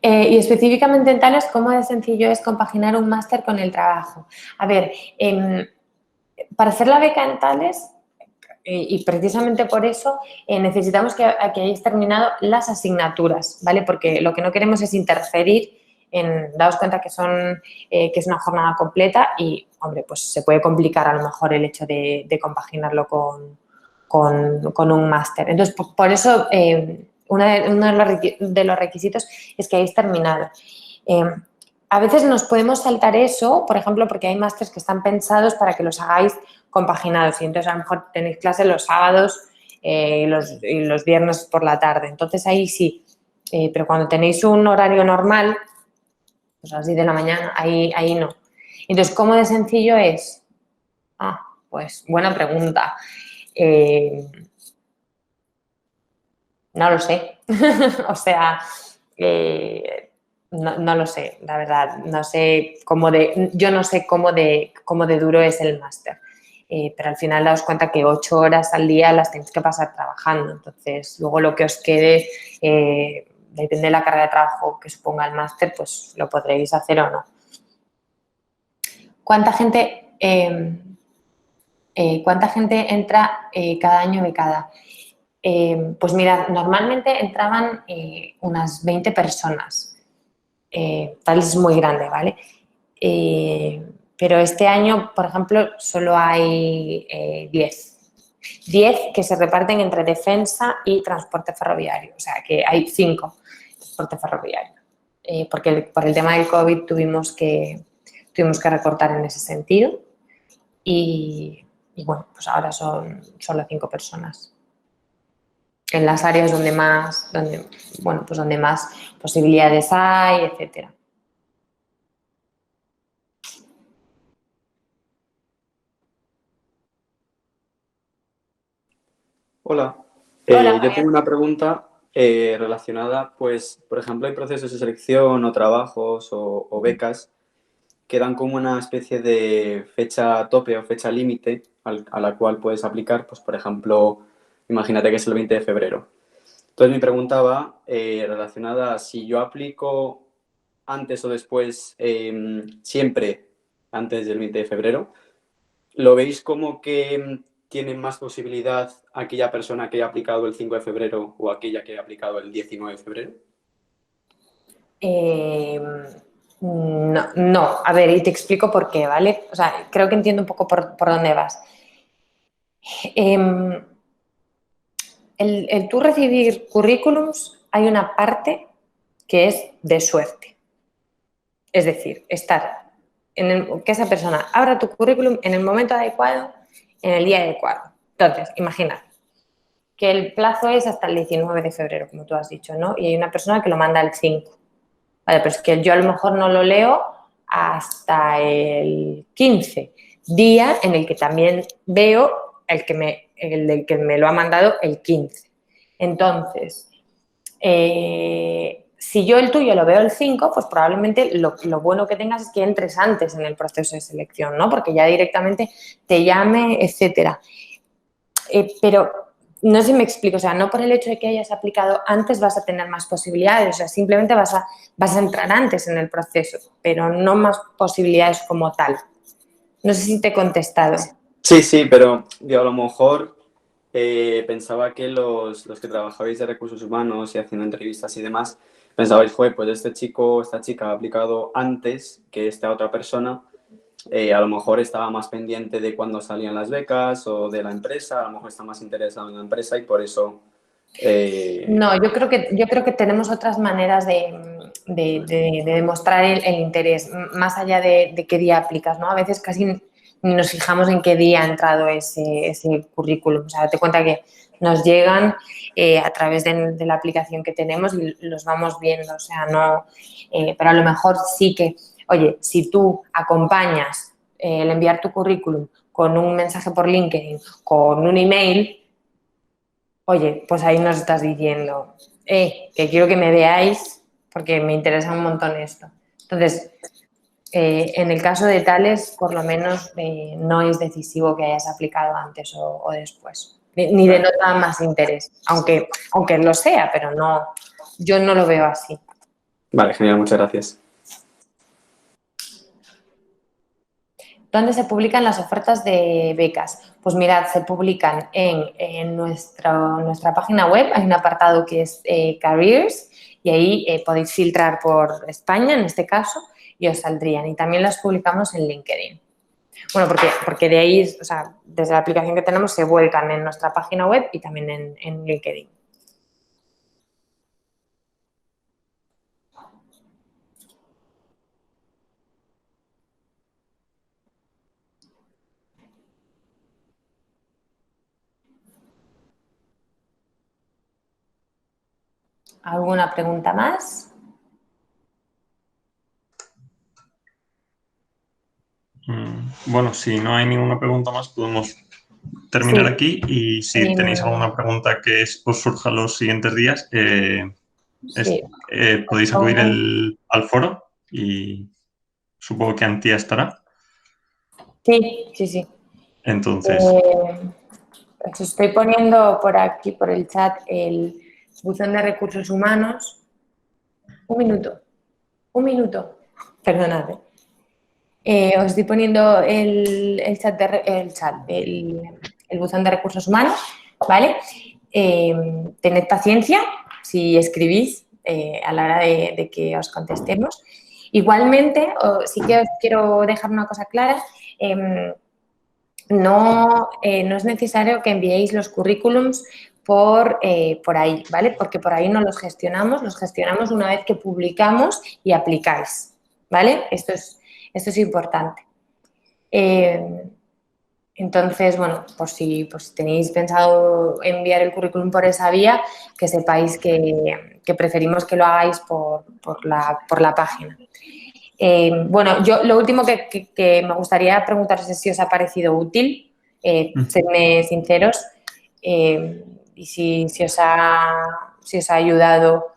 Y específicamente en Thales, ¿cómo de sencillo es compaginar un máster con el trabajo? A ver, para hacer la beca en Thales, y precisamente por eso necesitamos que hayáis terminado las asignaturas, ¿vale? Porque lo que no queremos es interferir daos cuenta que es una jornada completa y, hombre, pues se puede complicar a lo mejor el hecho de compaginarlo con un máster. Entonces, por eso, uno de los requisitos es que hayáis terminado. A veces nos podemos saltar eso, por ejemplo, porque hay másters que están pensados para que los hagáis compaginados y entonces a lo mejor tenéis clases los sábados y los viernes por la tarde. Entonces ahí sí, pero cuando tenéis un horario normal, pues así de la mañana, ahí no. Entonces, ¿cómo de sencillo es? Pues buena pregunta. No lo sé. O sea, no lo sé, la verdad. No sé yo no sé cómo de duro es el máster. Pero al final daos cuenta que 8 horas al día las tenéis que pasar trabajando. Entonces, luego lo que os quede, depende de la carga de trabajo que suponga el máster, pues lo podréis hacer o no. ¿Cuánta gente entra cada año becada? Pues mirad, normalmente entraban unas 20 personas. Tal es muy grande, ¿vale? Pero este año, por ejemplo, solo hay 10. 10 que se reparten entre defensa y transporte ferroviario. O sea, que hay 5 transporte ferroviario. Porque por el tema del COVID tuvimos que recortar en ese sentido. Y bueno, pues ahora son solo 5 personas. En las áreas donde más posibilidades hay, etcétera. Hola. Hola. Yo tengo una pregunta relacionada, pues, por ejemplo, hay procesos de selección o trabajos o becas que dan como una especie de fecha tope o fecha límite a la cual puedes aplicar, pues, por ejemplo, imagínate que es el 20 de febrero. Entonces, mi pregunta va relacionada a si yo aplico antes o después, siempre antes del 20 de febrero, ¿lo veis como que tiene más posibilidad aquella persona que haya aplicado el 5 de febrero o aquella que haya aplicado el 19 de febrero? No, a ver, y te explico por qué, ¿vale? O sea, creo que entiendo un poco por dónde vas. El tú recibir currículums, hay una parte que es de suerte. Es decir, que esa persona abra tu currículum en el momento adecuado, en el día adecuado. Entonces, imaginad que el plazo es hasta el 19 de febrero, como tú has dicho, ¿no? Y hay una persona que lo manda el 5. Vale, pero es que yo a lo mejor no lo leo hasta el 15, día en el que también veo el que me lo ha mandado el 15. Entonces, si yo el tuyo lo veo el 5, pues probablemente lo bueno que tengas es que entres antes en el proceso de selección, ¿no? Porque ya directamente te llame, etcétera. Pero no sé si me explico, o sea, no por el hecho de que hayas aplicado antes vas a tener más posibilidades, o sea, simplemente vas a entrar antes en el proceso, pero no más posibilidades como tal. No sé si te he contestado. Sí, pero yo a lo mejor pensaba que los que trabajabais de recursos humanos y haciendo entrevistas y demás, pensabais, joder, pues este chico o esta chica ha aplicado antes que esta otra persona. A lo mejor estaba más pendiente de cuándo salían las becas o de la empresa, a lo mejor está más interesado en la empresa y por eso... No, yo creo que tenemos otras maneras de demostrar el interés, más allá de qué día aplicas, ¿no? A veces casi ni nos fijamos en qué día ha entrado ese currículum. O sea, date cuenta que nos llegan a través de la aplicación que tenemos y los vamos viendo, o sea, no... pero a lo mejor sí que... Oye, si tú acompañas el enviar tu currículum con un mensaje por LinkedIn, con un email, oye, pues ahí nos estás diciendo, que quiero que me veáis porque me interesa un montón esto. Entonces, en el caso de Thales, por lo menos no es decisivo que hayas aplicado antes o después, ni denota más interés, aunque lo sea, pero no, yo no lo veo así. Vale, genial, muchas gracias. ¿Dónde se publican las ofertas de becas? Pues mirad, se publican en nuestra página web, hay un apartado que es Careers y ahí podéis filtrar por España, en este caso, y os saldrían. Y también las publicamos en LinkedIn. Bueno, porque de ahí, o sea, desde la aplicación que tenemos se vuelcan en nuestra página web y también en LinkedIn. ¿Alguna pregunta más? Bueno, si no hay ninguna pregunta más, podemos terminar aquí y si tenéis alguna pregunta que os surja los siguientes días, podéis acudir al foro y supongo que Antía estará. Sí. Entonces... os estoy poniendo por aquí, por el chat, el buzón de recursos humanos. Un minuto, perdonad. Os estoy poniendo el buzón de recursos humanos, ¿vale? Tened paciencia si escribís a la hora de que os contestemos. Igualmente, sí que os quiero dejar una cosa clara. No es necesario que enviéis los currículums por ahí, ¿vale? Porque por ahí no los gestionamos una vez que publicamos y aplicáis, ¿vale? Esto es importante. Entonces, bueno, por si tenéis pensado enviar el currículum por esa vía, que sepáis que preferimos que lo hagáis por la página. Bueno, yo lo último que me gustaría preguntaros es si os ha parecido útil, sedme sinceros, y si os ha ayudado,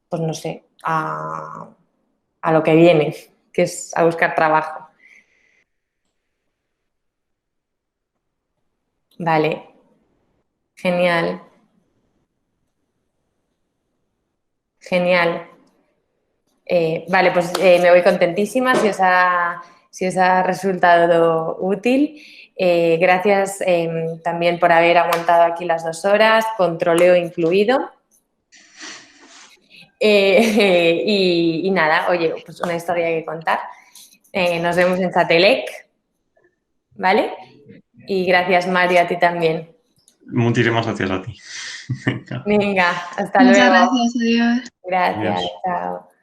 pues no sé, a lo que viene, que es a buscar trabajo. Vale, genial. Vale, pues me voy contentísima si os ha resultado útil. Gracias también por haber aguantado aquí las 2 horas, controleo incluido. Y nada, oye, pues una historia que contar. Nos vemos en Satelec, ¿vale? Y gracias, Mario, a ti también. Muchísimas gracias a ti. Venga, hasta luego. Muchas gracias, adiós. Gracias, Adiós. chao.